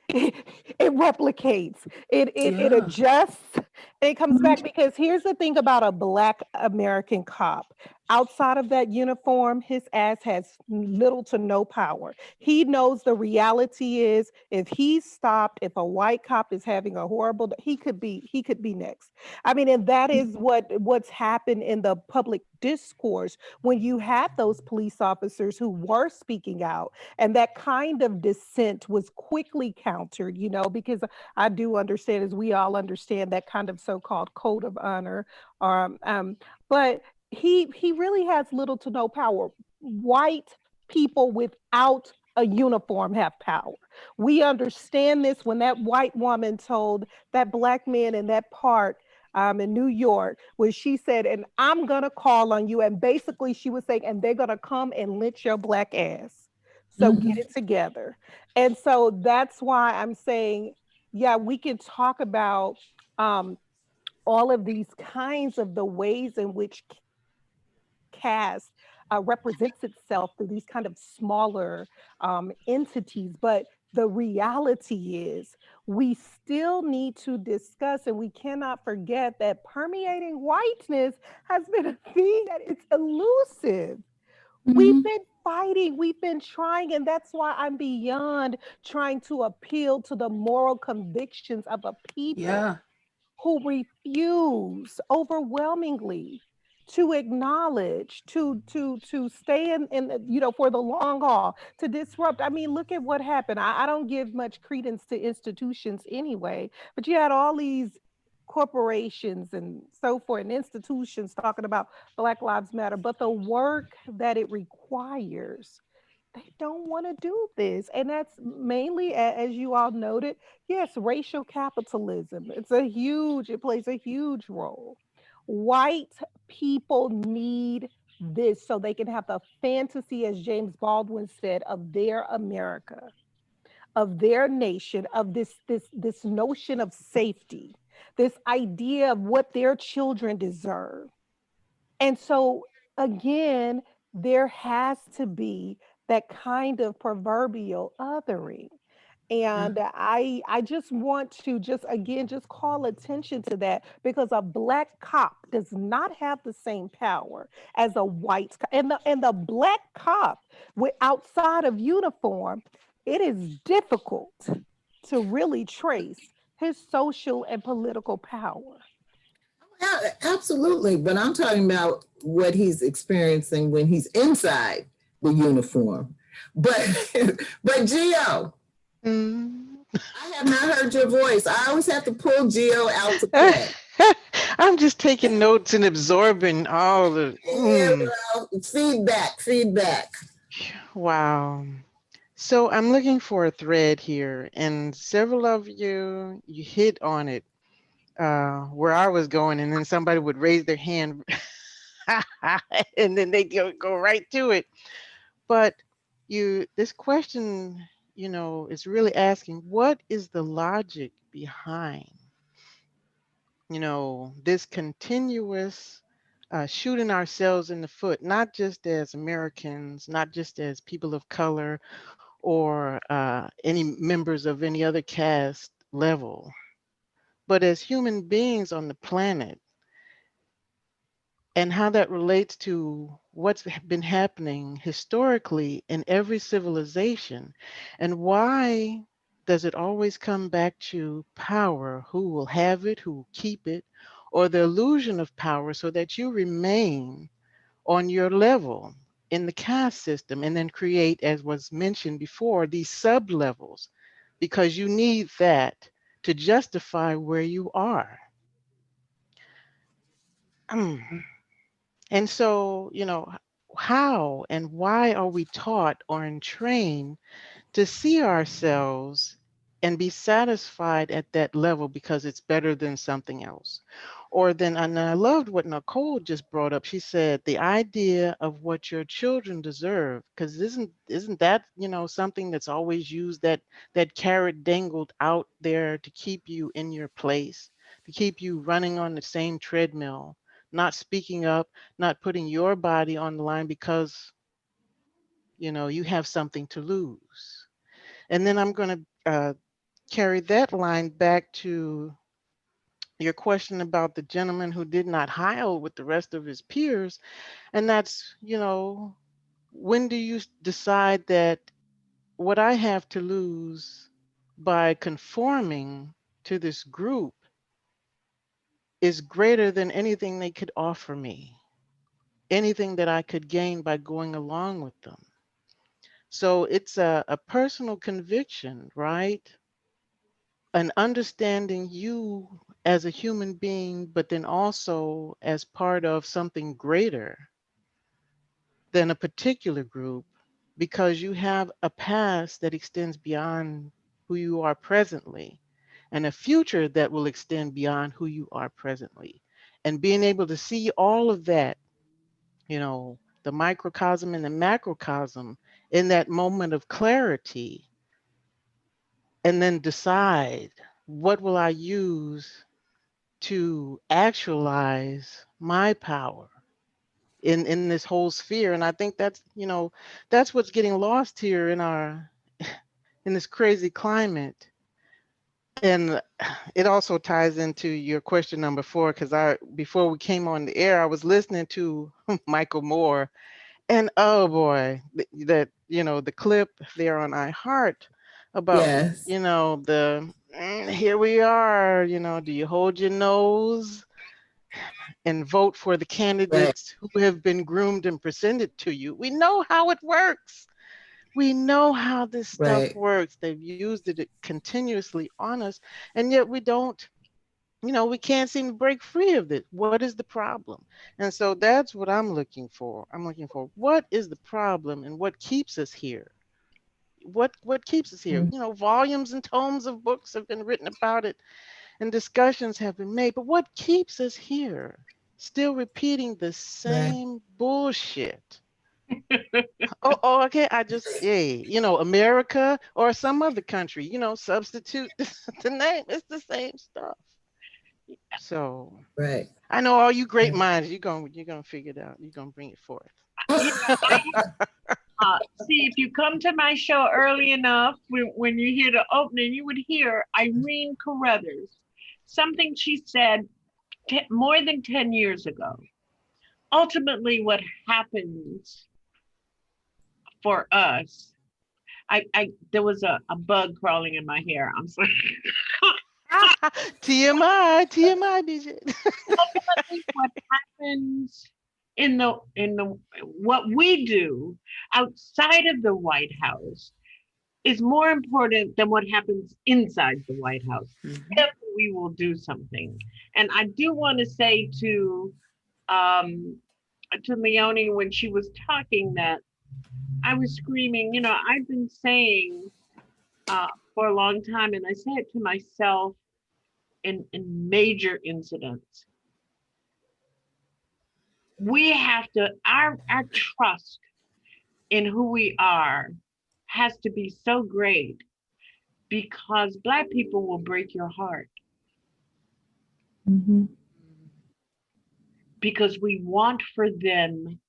replicates, it adjusts, and it comes back. Because here's the thing about a Black American cop. Outside of that uniform, his ass has little to no power. He knows the reality is if he's stopped, if a white cop is having a horrible, he could be next. I mean, and that is what's happened in the public discourse when you had those police officers who were speaking out, and that kind of dissent was quickly countered, you know, because I do understand, as we all understand, that kind of so-called code of honor. But he really has little to no power. White people without a uniform have power. We understand this when that white woman told that Black man in that park in New York, where she said, and I'm gonna call on you. And basically she was saying, and they're gonna come and lynch your Black ass. So get it together. And so that's why I'm saying, yeah, we can talk about all of these kinds of the ways in which caste represents itself through these kind of smaller entities. But the reality is we still need to discuss, and we cannot forget that permeating whiteness has been a thing that it's elusive. We've been fighting, we've been trying, and that's why I'm beyond trying to appeal to the moral convictions of a people who refuse overwhelmingly to acknowledge, to stay in, you know, for the long haul, to disrupt. I mean, look at what happened. I don't give much credence to institutions anyway, but you had all these corporations and so forth and institutions talking about Black Lives Matter, but the work that it requires, they don't want to do this. And that's mainly, as you all noted, yes, racial capitalism. It plays a huge role. White people need this so they can have the fantasy, as James Baldwin said, of their America, of their nation, of this notion of safety, this idea of what their children deserve. And so again, there has to be that kind of proverbial othering. And I just want to just again just call attention to that, because a black cop does not have the same power as a white cop. And the black cop outside of uniform, it is difficult to really trace his social and political power. Yeah, absolutely. But I'm talking about what he's experiencing when he's inside the uniform. But Gio, I have not heard your voice. I always have to pull Gio out to play. I'm just taking notes and absorbing all the feedback. Wow. So I'm looking for a thread here, and several of you hit on it where I was going, and then somebody would raise their hand and then they go right to it. But this question, is really asking, what is the logic behind, this continuous shooting ourselves in the foot, not just as Americans, not just as people of color or any members of any other caste level, but as human beings on the planet, and how that relates to what's been happening historically in every civilization. And why does it always come back to power? Who will have it, who will keep it, or the illusion of power so that you remain on your level in the caste system, and then create, as was mentioned before, these sub-levels, because you need that to justify where you are. And so, how and why are we taught or trained to see ourselves and be satisfied at that level because it's better than something else? Or then, and I loved what Nicole just brought up. She said the idea of what your children deserve, because isn't that, something that's always used, that carrot dangled out there to keep you in your place, to keep you running on the same treadmill, not speaking up, not putting your body on the line because, you have something to lose. And then I'm going to carry that line back to your question about the gentleman who did not heil with the rest of his peers. And that's, when do you decide that what I have to lose by conforming to this group is greater than anything they could offer me, anything that I could gain by going along with them? So it's a personal conviction, right? An understanding you as a human being, but then also as part of something greater than a particular group, because you have a past that extends beyond who you are presently, and a future that will extend beyond who you are presently. And being able to see all of that, the microcosm and the macrocosm in that moment of clarity, and then decide, what will I use to actualize my power in this whole sphere? And I think that's what's getting lost here in this crazy climate. And it also ties into your question number 4, because before we came on the air, I was listening to Michael Moore, and oh boy, that the clip there on iHeart about here we are, do you hold your nose and vote for the candidates who have been groomed and presented to you? We know how it works. We know how this stuff works. They've used it continuously on us, and yet we don't, we can't seem to break free of it. What is the problem? And so that's what I'm looking for. I'm looking for, what is the problem and what keeps us here? What keeps us here? Volumes and tomes of books have been written about it and discussions have been made, but what keeps us here? Still repeating the same bullshit. Okay. America or some other country, substitute the name. It's the same stuff. So I know all you great minds, you're gonna figure it out. You're gonna bring it forth. See, if you come to my show early enough, when you hear the opening, you would hear Irene Carruthers, something she said more than 10 years ago. Ultimately, what happens for us, there was a bug crawling in my hair. I'm sorry. TMI, BJ. Ultimately, what happens in the what we do outside of the White House is more important than what happens inside the White House. If we will do something. And I do want to say to Leonie when she was talking that I was screaming, you know, I've been saying for a long time, and I say it to myself in major incidents. We have to, our trust in who we are has to be so great because Black people will break your heart. Because we want for them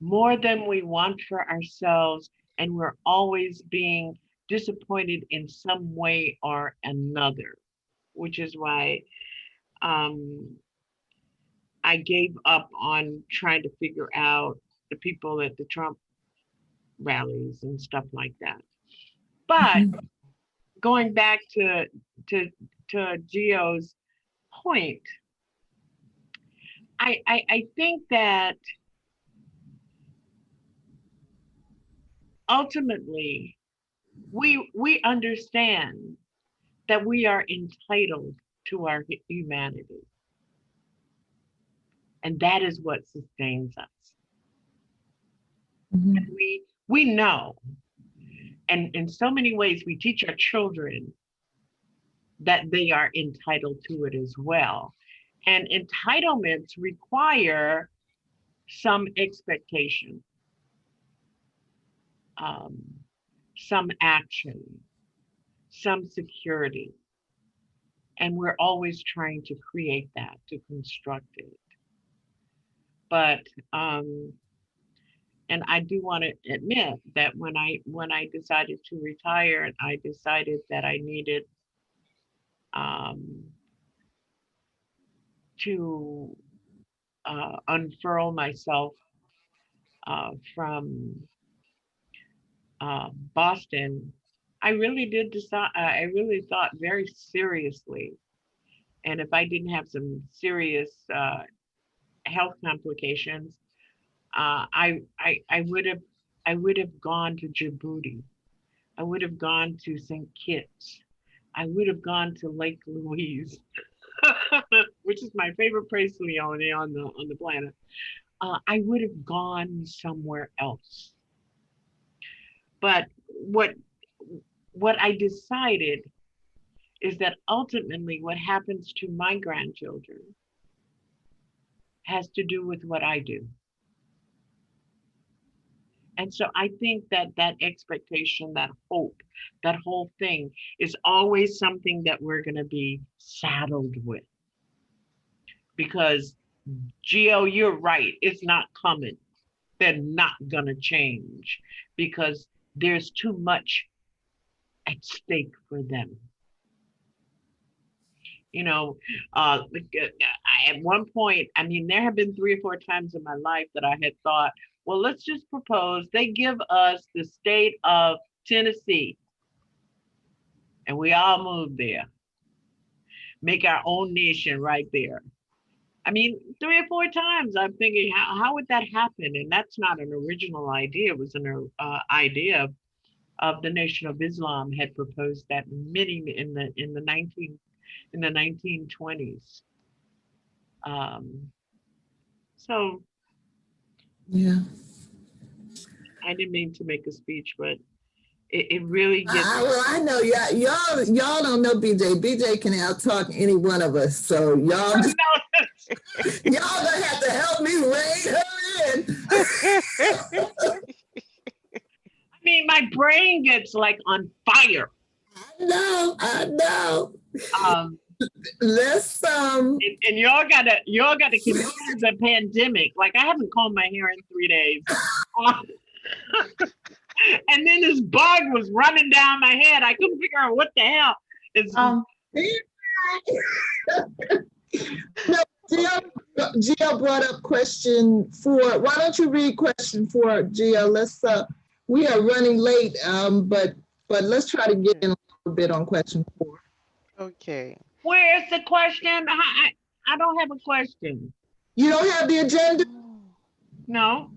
more than we want for ourselves, and we're always being disappointed in some way or another, which is why I gave up on trying to figure out the people at the Trump rallies and stuff like that. But going back to Gio's point, I think that ultimately we understand that we are entitled to our humanity. And that is what sustains us. And we know, and in so many ways we teach our children that they are entitled to it as well. And entitlements require some expectation, some action, some security. And we're always trying to create that, to construct it. But, and I do want to admit that when I decided to retire, I decided that I needed to unfurl myself from Boston. I really did decide, I really thought very seriously. And if I didn't have some serious health complications, I would have gone to Djibouti. I would have gone to St. Kitts. I would have gone to Lake Louise, which is my favorite place, Leonie, on the planet. I would have gone somewhere else. But what I decided is that ultimately what happens to my grandchildren has to do with what I do. And so I think that that expectation, that hope, that whole thing is always something that we're going to be saddled with. Because, Gio, you're right, it's not coming. They're not going to change because there's too much at stake for them. You know, at one point, I mean, there have been 3 or 4 times in my life that I had thought, well, let's just propose they give us the state of Tennessee and we all move there, make our own nation right there. I mean, 3 or 4 times I'm thinking, how would that happen? And that's not an original idea. It was an idea of the Nation of Islam had proposed that many in the 1920s. So yeah, I didn't mean to make a speech, but it really gets. Well, I know y'all don't know BJ. BJ can out-talk any one of us, so y'all y'all gonna have to help me rein her in. I mean, my brain gets like on fire. I know. Let's and y'all gotta consider the pandemic. Like I haven't combed my hair in 3 days. And then this bug was running down my head. I couldn't figure out what the hell. It's No, Gio brought up question 4. Why don't you read question 4, Gio? Let's we are running late, but let's try to get in a little bit on question 4. Okay. Where's the question? I don't have a question. You don't have the agenda? No.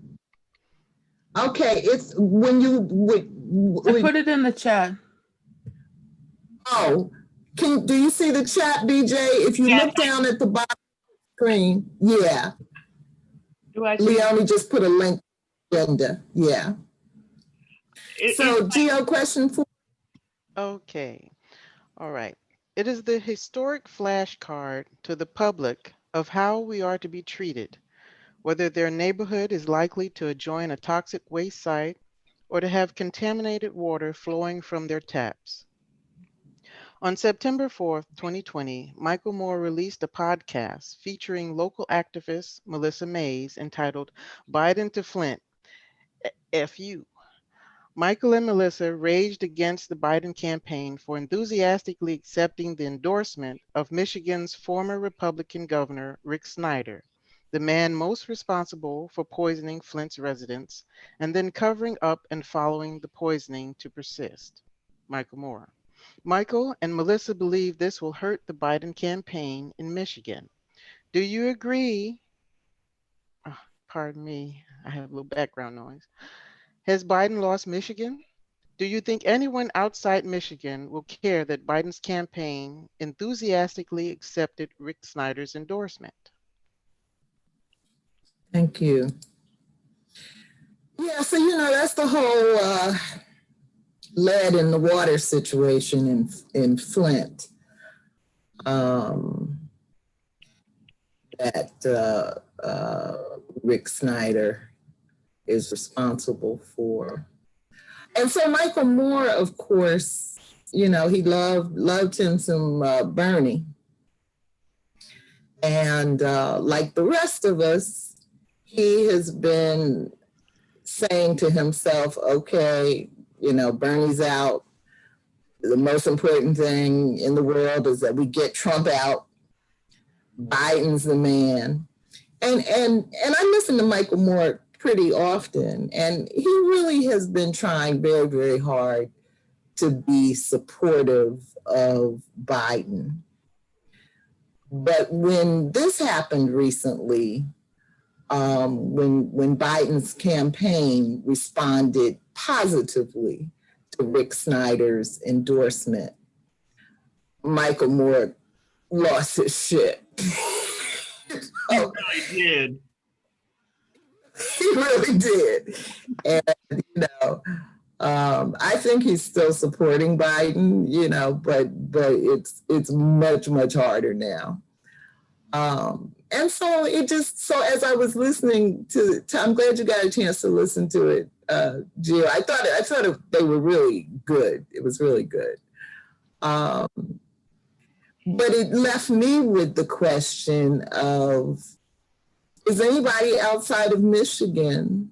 Okay, it's when you I put it in the chat. Oh, do you see the chat, BJ? If you look down at the bottom of the screen, yeah. Do I see Leonie just put a link to the agenda, yeah. So, Gio, question 4. Okay. All right. It is the historic flashcard to the public of how we are to be treated, whether their neighborhood is likely to adjoin a toxic waste site or to have contaminated water flowing from their taps. On September 4th, 2020, Michael Moore released a podcast featuring local activist Melissa Mays entitled Biden to Flint, FU. Michael and Melissa raged against the Biden campaign for enthusiastically accepting the endorsement of Michigan's former Republican governor, Rick Snyder, the man most responsible for poisoning Flint's residents, and then covering up and following the poisoning to persist. Michael Moore. Michael and Melissa believe this will hurt the Biden campaign in Michigan. Do you agree? Oh, pardon me, I have a little background noise. Has Biden lost Michigan? Do you think anyone outside Michigan will care that Biden's campaign enthusiastically accepted Rick Snyder's endorsement? Thank you. Yeah, so that's the whole lead in the water situation in Flint. That Rick Snyder is responsible for. And so Michael Moore, of course, he loved him some Bernie. And like the rest of us, he has been saying to himself, okay, Bernie's out. The most important thing in the world is that we get Trump out. Biden's the man. And I listen to Michael Moore pretty often, and he really has been trying very, very hard to be supportive of Biden. But when this happened recently, when Biden's campaign responded positively to Rick Snyder's endorsement, Michael Moore lost his shit. He really did. He really did. And, I think he's still supporting Biden, but it's much, much harder now. And so as I was listening to I'm glad you got a chance to listen to it, Gio. I thought they were really good. It was really good. But it left me with the question of, is anybody outside of Michigan,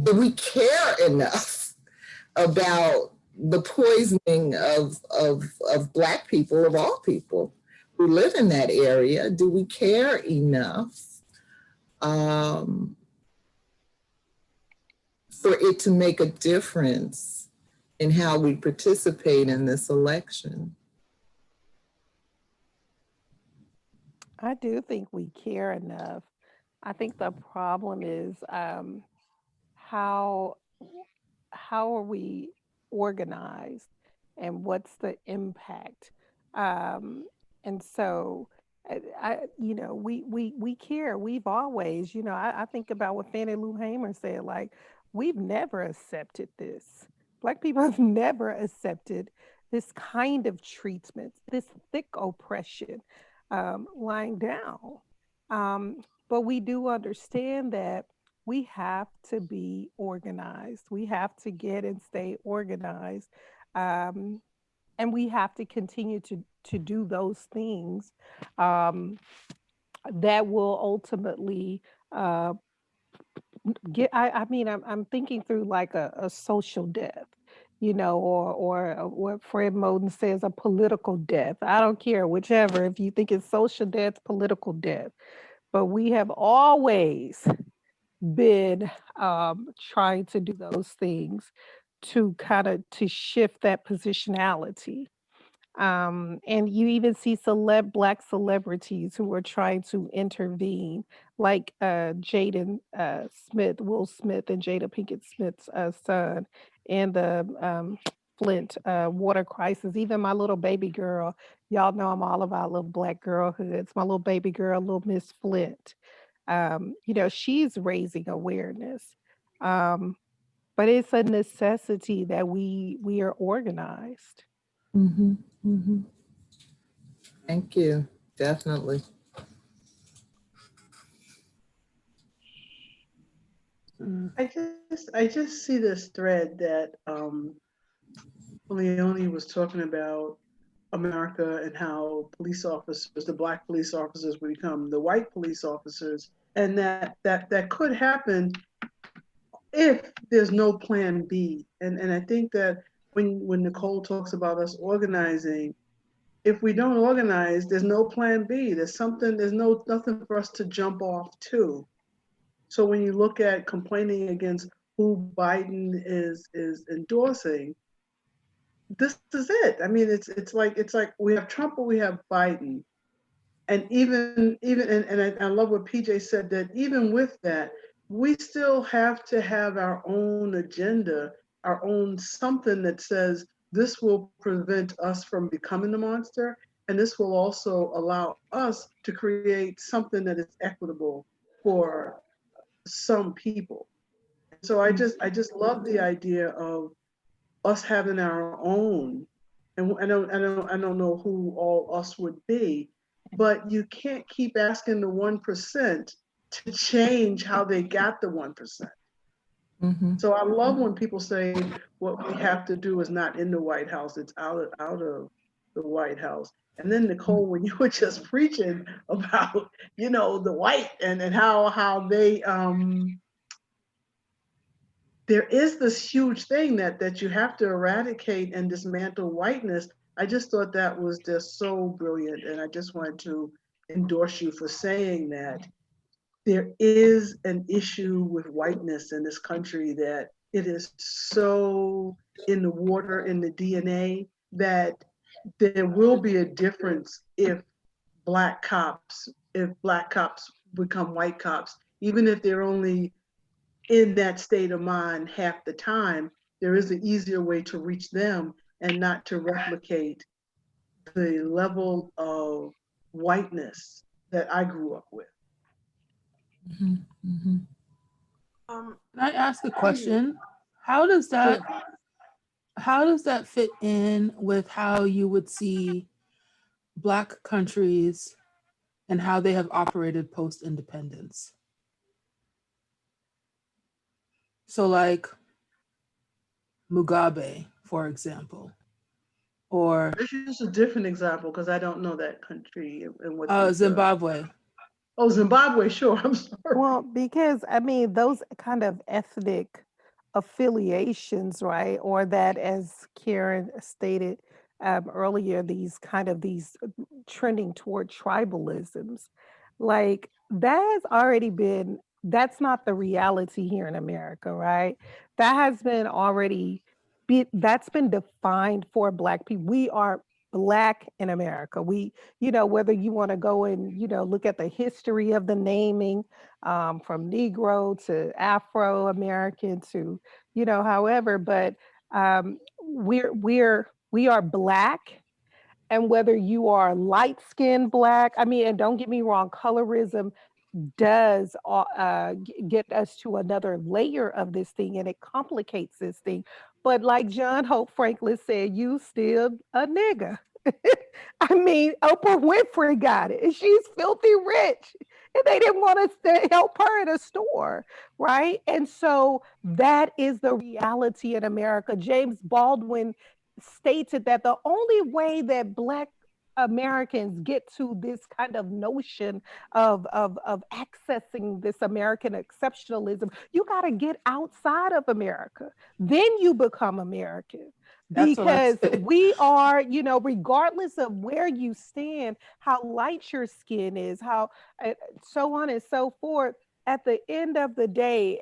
do we care enough about the poisoning of Black people, of all people who live in that area? Do we care enough for it to make a difference in how we participate in this election? I do think we care enough. I think the problem is how are we organized and what's the impact? And so, we care. We've always, I think about what Fannie Lou Hamer said, like, we've never accepted this. Black people have never accepted this kind of treatment, this thick oppression lying down. But we do understand that we have to be organized. We have to get and stay organized. And we have to continue to do those things that will ultimately I mean, I'm thinking through like a social death, or what Fred Moten says, a political death. I don't care, whichever, if you think it's social death, political death. But we have always been trying to do those things to kind of to shift that positionality. And you even see Black celebrities who are trying to intervene, like Jaden Smith, Will Smith, and Jada Pinkett Smith's son in the Flint water crisis. Even my little baby girl, y'all know I'm all about little Black girlhoods. My little baby girl, little Miss Flint. She's raising awareness. But it's a necessity that we are organized. Mm-hmm. Mm-hmm. Thank you. Definitely. I just see this thread that Leonie was talking about America and how police officers, the Black police officers, would become the white police officers, and that could happen if there's no plan B. And I think that when Nicole talks about us organizing, if we don't organize, there's no plan B. There's nothing for us to jump off to. So when you look at complaining against who Biden is endorsing, this is it. I mean, it's like we have Trump or we have Biden. And even I love what PJ said, that even with that, we still have to have our own agenda, our own something that says this will prevent us from becoming the monster, and this will also allow us to create something that is equitable for some people. So I just love the idea of us having our own, and I don't know who all us would be, but you can't keep asking the 1% to change how they got the 1%. Mm-hmm. So I love when people say what we have to do is not in the White House, it's out of the White House. And then Nicole, when you were just preaching about, the white and how they there is this huge thing that you have to eradicate and dismantle whiteness. I just thought that was just so brilliant. And I just wanted to endorse you for saying that there is an issue with whiteness in this country, that it is so in the water, in the DNA, that there will be a difference if Black cops become white cops, even if they're only in that state of mind half the time. There is an easier way to reach them and not to replicate the level of whiteness that I grew up with. Mm-hmm. Mm-hmm. Can I ask a question? How does that fit in with how you would see Black countries and how they have operated post-independence? So like Mugabe, for example, or this is a different example because I don't know that country and what Zimbabwe. Oh, Zimbabwe, sure. I'm sorry. Well, because I mean, those kind of ethnic affiliations, right? Or that, as Karen stated earlier, these trending toward tribalisms, like that has already been, that's not the reality here in America, right? That has been that's been defined for Black people. We are Black in America. We, whether you want to go and, look at the history of the naming, from Negro to Afro-American to, however, but we are Black. And whether you are light-skinned Black, I mean, and don't get me wrong, colorism does get us to another layer of this thing, and it complicates this thing. But like John Hope Franklin said, you still a nigga. I mean, Oprah Winfrey got it, and she's filthy rich, and they didn't want to help her in a store, right? And so that is the reality in America. James Baldwin stated that the only way that Black Americans get to this kind of notion of accessing this American exceptionalism, you got to get outside of America. Then you become American. Because we are, regardless of where you stand, how light your skin is, how so on and so forth, at the end of the day,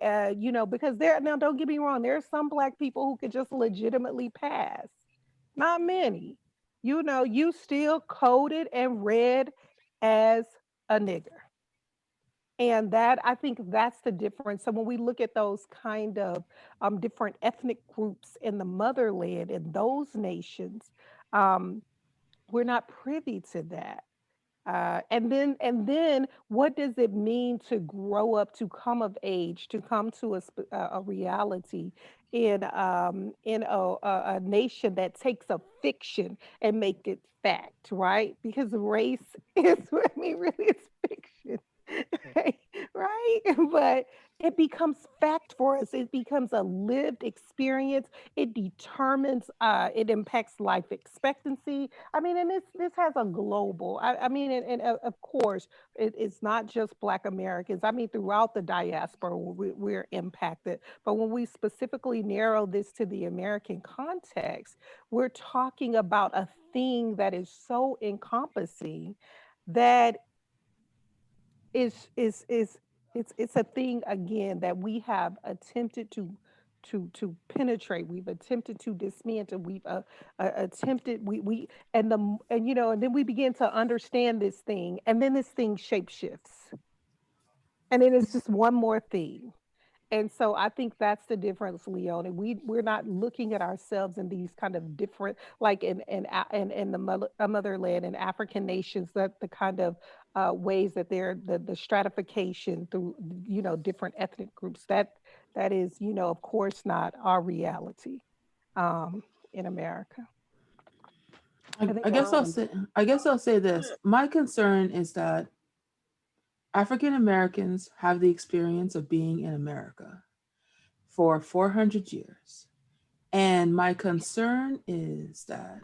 because now don't get me wrong, there are some Black people who could just legitimately pass. Not many. You still coded and read as a nigger. And that, I think that's the difference. So when we look at those kind of different ethnic groups in the motherland in those nations, we're not privy to that. And then what does it mean to grow up, to come of age, to come to a reality in a nation that takes a fiction and make it fact, right? Because race is, really it's fiction, right? But it becomes fact for us. It becomes a lived experience. It determines, it impacts life expectancy. I mean, and this has a global, and of course, it's not just Black Americans. I mean, throughout the diaspora, we're impacted. But when we specifically narrow this to the American context, we're talking about a thing that is so encompassing that it's a thing, again, that we have attempted to penetrate. We've attempted to dismantle. We've attempted, and then we begin to understand this thing, and then this thing shapeshifts, and then it's just one more thing. And so I think that's the difference, Leonie. We're not looking at ourselves in these kind of different, like in the motherland and African nations, that the kind of ways that they're the stratification through different ethnic groups. That is of course not our reality in America. I guess I'll say this. My concern is that African Americans have the experience of being in America for 400 years. And my concern is that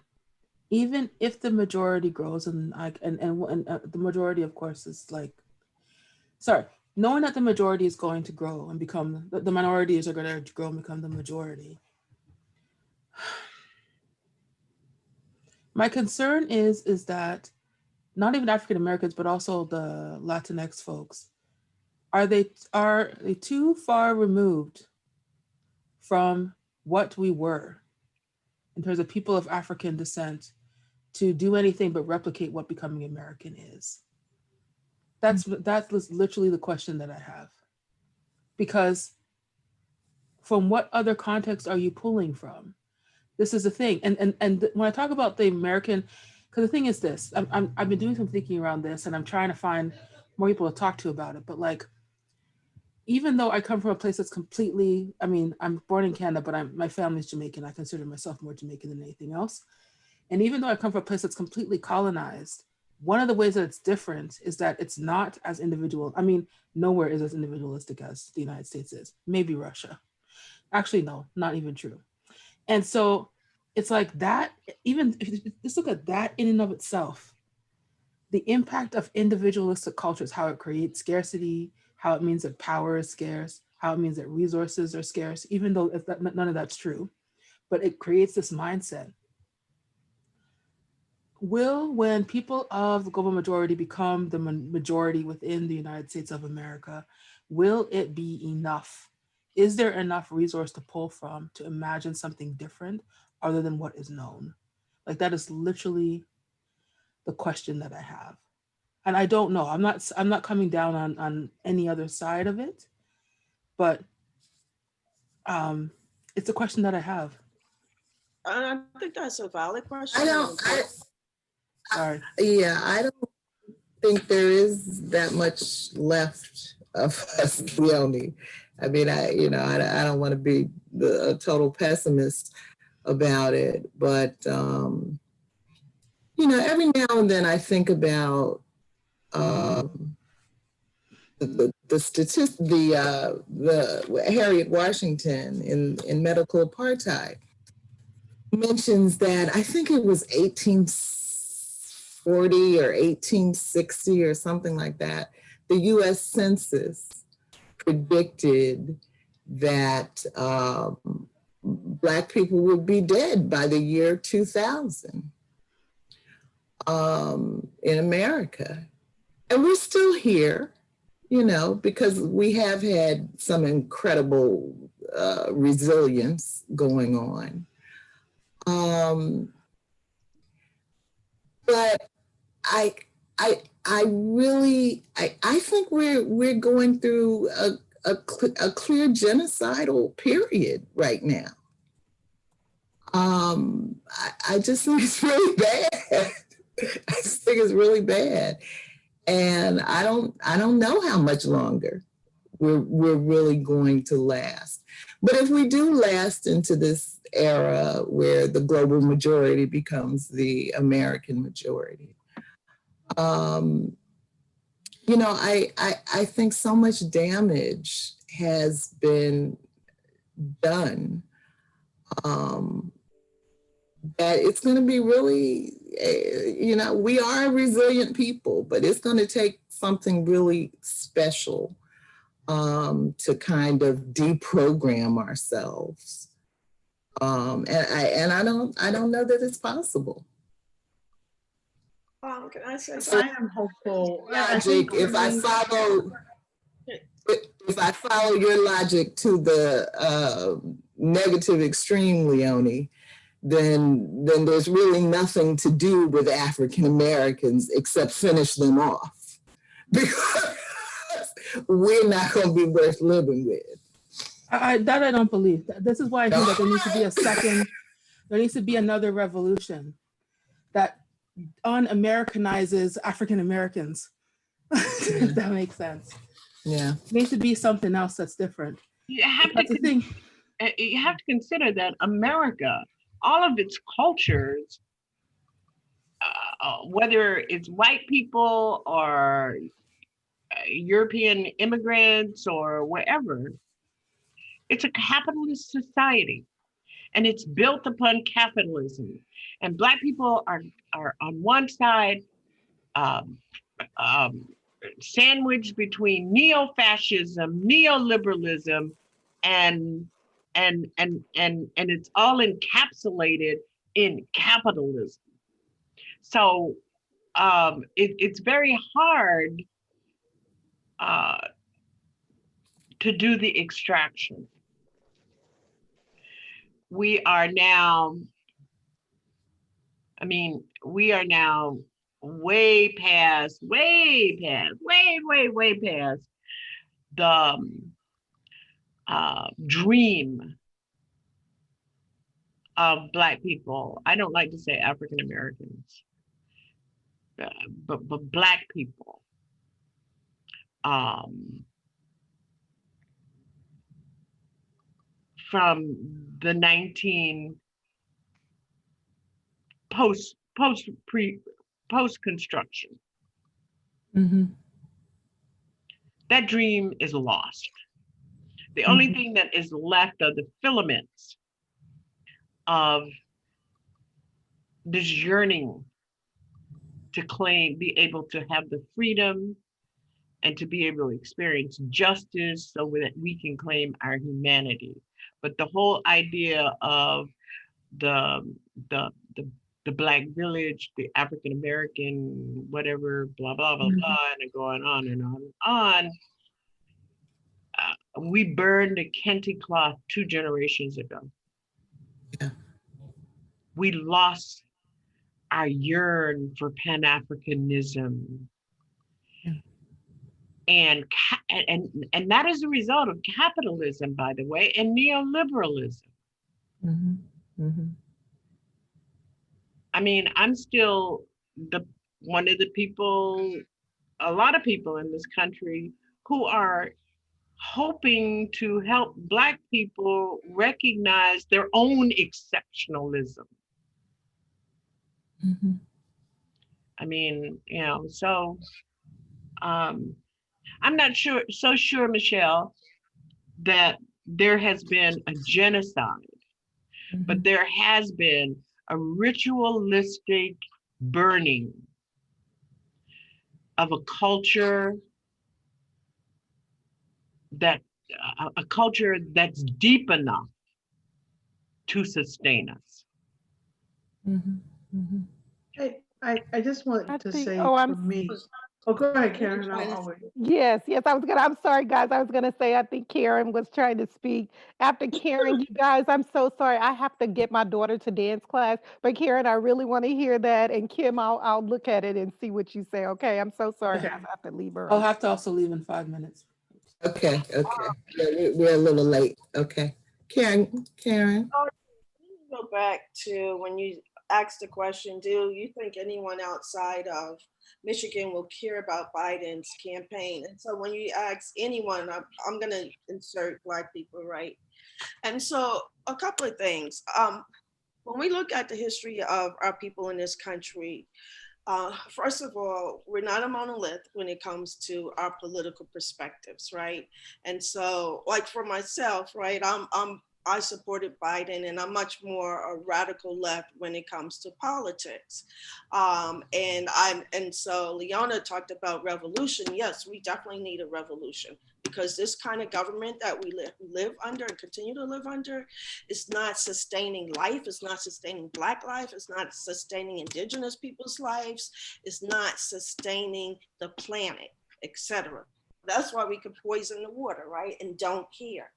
even if the majority grows, and the majority, of course, is knowing that the majority is going to grow and become, the minorities are going to grow and become the majority. My concern is that not even African Americans, but also the Latinx folks, are they too far removed from what we were in terms of people of African descent to do anything but replicate what becoming American is? That's literally the question that I have. Because from what other context are you pulling from? This is the thing. And when I talk about the American, because the thing is this, I've been doing some thinking around this, and I'm trying to find more people to talk to about it. But like, even though I come from a place that's completely, I'm born in Canada, but my family's Jamaican. I consider myself more Jamaican than anything else. And even though I come from a place that's completely colonized, one of the ways that it's different is that it's not as individual. Nowhere is as individualistic as the United States is. Maybe Russia. Actually, no, not even true. And so it's like that, even if you just look at that in and of itself, the impact of individualistic cultures, how it creates scarcity, how it means that power is scarce, how it means that resources are scarce, even though none of that's true, but it creates this mindset. When people of the global majority become the majority within the United States of America, will it be enough? Is there enough resource to pull from to imagine something different other than what is known? Like, that is literally the question that I have. And I don't know. I'm not coming down on any other side of it, but it's a question that I have. I think that's a valid question. I don't think there is that much left of us, Leonie. I don't want to be a total pessimist about it, but every now and then I think about the Harriet Washington in medical apartheid mentions that I think it was 1840 1840 or 1860 or something like that, the US Census predicted that Black people would be dead by the year 2000 in America. And we're still here, you know, because we have had some incredible resilience going on. But I think we're going through a clear genocidal period right now. I just think it's really bad. I just think it's really bad, and I don't know how much longer we're really going to last. But if we do last into this era where the global majority becomes the American majority, you know, I think so much damage has been done that it's going to be really, you know, we are a resilient people, but it's going to take something really special to kind of deprogram ourselves. And I don't know that it's possible. Can I say I something? am hopeful. Logic, if I follow your logic to the negative extreme, Leonie, then there's really nothing to do with African Americans except finish them off, because we're not going to be worth living with. I don't believe. This is why I think that there needs to be a second, there needs to be another revolution that un-Americanizes African Americans. If that makes sense. Yeah. It needs to be something else that's different. You have to consider that America, all of its cultures, whether it's white people or European immigrants or whatever, it's a capitalist society, and it's built upon capitalism. And Black people are on one side, sandwiched between neo-fascism, neoliberalism, and it's all encapsulated in capitalism. So it's very hard to do the extraction. We are now way past the dream of Black people. I don't like to say African Americans, but Black people. From the post-construction. Mm-hmm. That dream is lost. The only thing that is left are the filaments of this yearning to be able to have the freedom and to be able to experience justice so that we can claim our humanity. But the whole idea of the Black village, the African American, whatever, blah, blah, blah, blah, and it going on and on and on. We burned a kente cloth 2 generations ago. Yeah. We lost our yearn for Pan-Africanism. Yeah. And that is a result of capitalism, by the way, and neoliberalism. Mm-hmm. Mm-hmm. I mean, I'm still one of the people, a lot of people in this country who are hoping to help Black people recognize their own exceptionalism. Mm-hmm. I mean, you know, so I'm not so sure, Michelle, that there has been a genocide, but there has been a ritualistic burning of a culture that a culture that's deep enough to sustain us. I just want I to think, say oh, for me, oh, go ahead, Karen. I'll wait. yes, I'm sorry, guys. I was gonna say, I think Karen was trying to speak. After Karen, you guys, I'm so sorry. I have to get my daughter to dance class. But Karen, I really want to hear that. And Kim, I'll look at it and see what you say. Okay, I'm so sorry, Okay. guys. I have to leave early. I'll have to also leave in 5 minutes. Okay. Yeah, we're a little late. Okay. Karen. Go back to when you asked the question, do you think anyone outside of Michigan will care about Biden's campaign? And so when you ask anyone, I'm going to insert Black people, right? And so a couple of things. When we look at the history of our people in this country, first of all, we're not a monolith when it comes to our political perspectives, right? And so, like for myself, right, I supported Biden, and I'm much more a radical left when it comes to politics. And so Leona talked about revolution. Yes, we definitely need a revolution, because this kind of government that we live under and continue to live under is not sustaining life. It's not sustaining Black life. It's not sustaining Indigenous people's lives. It's not sustaining the planet, etc. That's why we could poison the water, right? And don't care.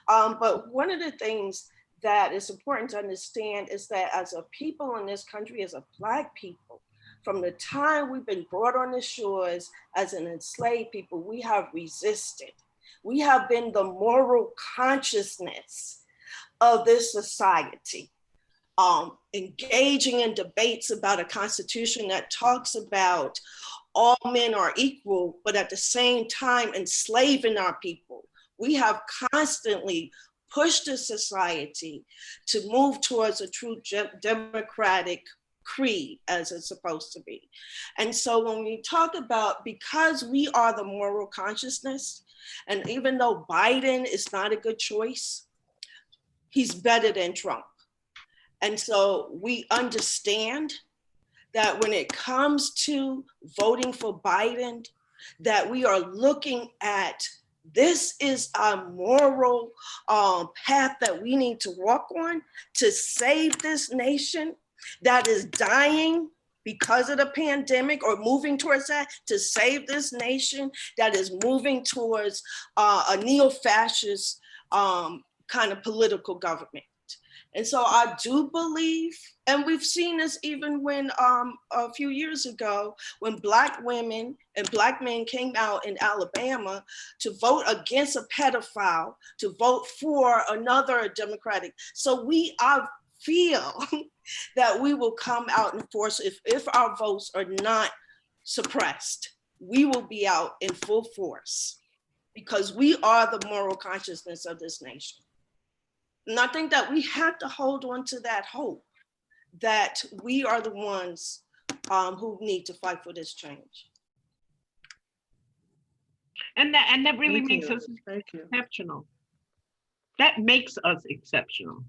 But one of the things that is important to understand is that as a people in this country, as a Black people, from the time we've been brought on the shores as an enslaved people, we have resisted. We have been the moral consciousness of this society, engaging in debates about a constitution that talks about all men are equal, but at the same time enslaving our people. We have constantly pushed the society to move towards a true democratic creed, as it's supposed to be. And so when we talk about, because we are the moral consciousness, and even though Biden is not a good choice, he's better than Trump. And so we understand that when it comes to voting for Biden, that we are looking at, this is a moral path that we need to walk on to save this nation that is dying because of the pandemic, or moving towards that, to save this nation that is moving towards a neo-fascist kind of political government. And so I do believe, and we've seen this even when a few years ago, when Black women and Black men came out in Alabama to vote against a pedophile, to vote for another Democratic. So I feel that we will come out in force. If our votes are not suppressed, we will be out in full force, because we are the moral consciousness of this nation. And I think that we have to hold on to that hope that we are the ones who need to fight for this change. And that really makes us exceptional. That makes us exceptional.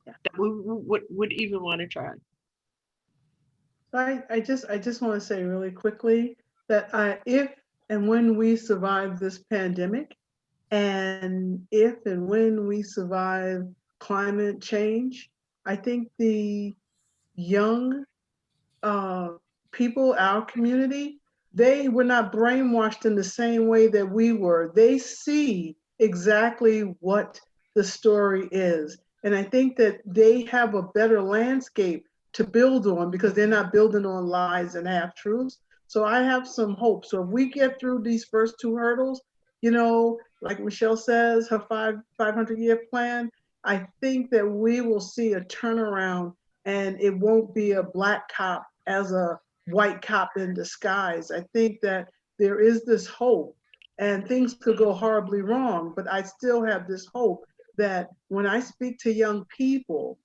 Yeah. That we would even want to try. I just want to say really quickly that if and when we survive this pandemic, and if and when we survive climate change, I think the young people, our community, they were not brainwashed in the same way that we were. They see exactly what the story is. And I think that they have a better landscape to build on, because they're not building on lies and half-truths. So I have some hope. So if we get through these first two hurdles, you know, like Michelle says, her 500-year plan, I think that we will see a turnaround, and it won't be a Black cop as a white cop in disguise. I think that there is this hope, and things could go horribly wrong, but I still have this hope that when I speak to young people,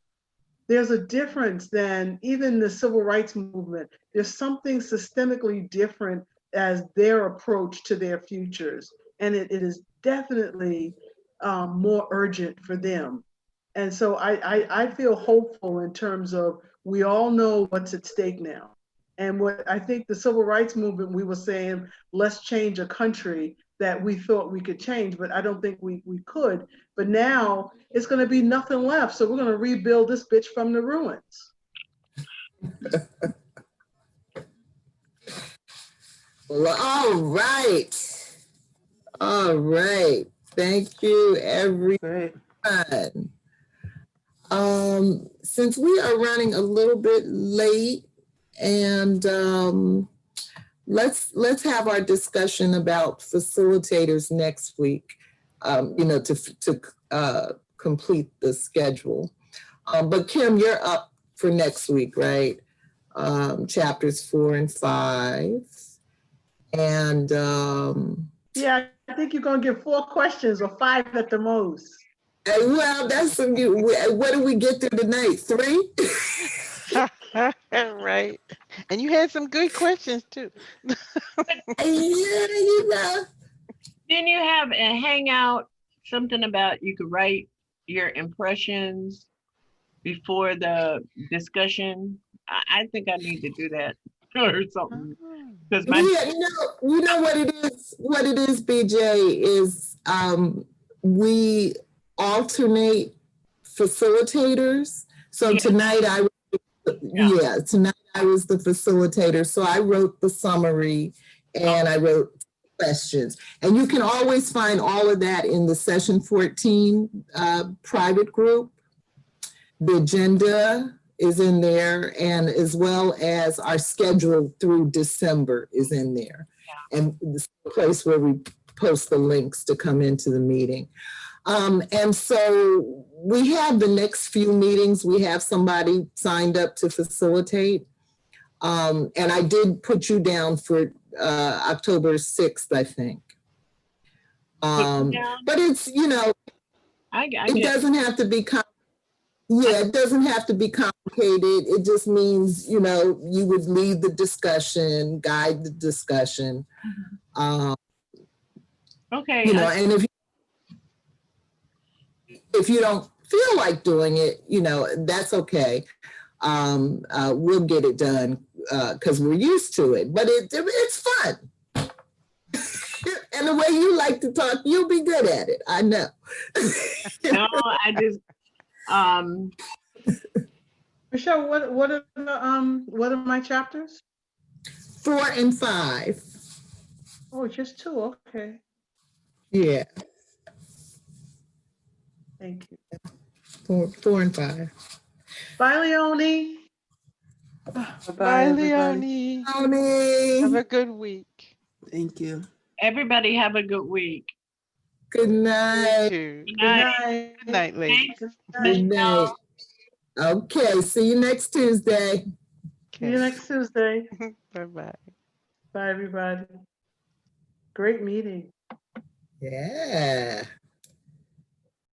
there's a difference than even the civil rights movement. There's something systemically different as their approach to their futures. And it is definitely more urgent for them. And so I feel hopeful in terms of, we all know what's at stake now. And what I think the civil rights movement, we were saying, let's change a country that we thought we could change, but I don't think we could. But now it's going to be nothing left. So we're going to rebuild this bitch from the ruins. Well, all right. All right. Thank you, everyone. Since we are running a little bit late, and let's have our discussion about facilitators next week, to complete the schedule. But Kim, you're up for next week, right? Chapters 4 and 5. And yeah, I think you're going to get 4 questions or 5 at the most. Well, that's what do we get through tonight? 3? Right. And you had some good questions too. Yeah, Didn't you have a hangout, something about you could write your impressions before the discussion? I think I need to do that or something. Because you know what it is? What it is, BJ, is we alternate facilitators. So tonight I was the facilitator. So I wrote the summary and I wrote questions. And you can always find all of that in the session 14 private group. The agenda is in there, and as well as our schedule through December is in there. And the place where we post the links to come into the meeting. And so we have the next few meetings. We have somebody signed up to facilitate. And I did put you down for October 6th, I think. But it's, it doesn't have to be it doesn't have to be complicated. It just means, you would lead the discussion, guide the discussion. Okay. And if you don't feel like doing it, that's okay. We'll get it done because we're used to it, but it's fun. And the way you like to talk, you'll be good at it. I know. No, I just, Michelle, what are my chapters? 4 and 5. Oh, just 2. Okay. Yeah. Thank you. 4 and 5. Bye, Leonie. Bye, Leonie. Have a good week. Thank you. everybody have a good week. Good night. Good night. Good night, ladies. Good night. Okay, see you next Tuesday. See you next Tuesday. Bye-bye. Bye, everybody. Great meeting. Yeah.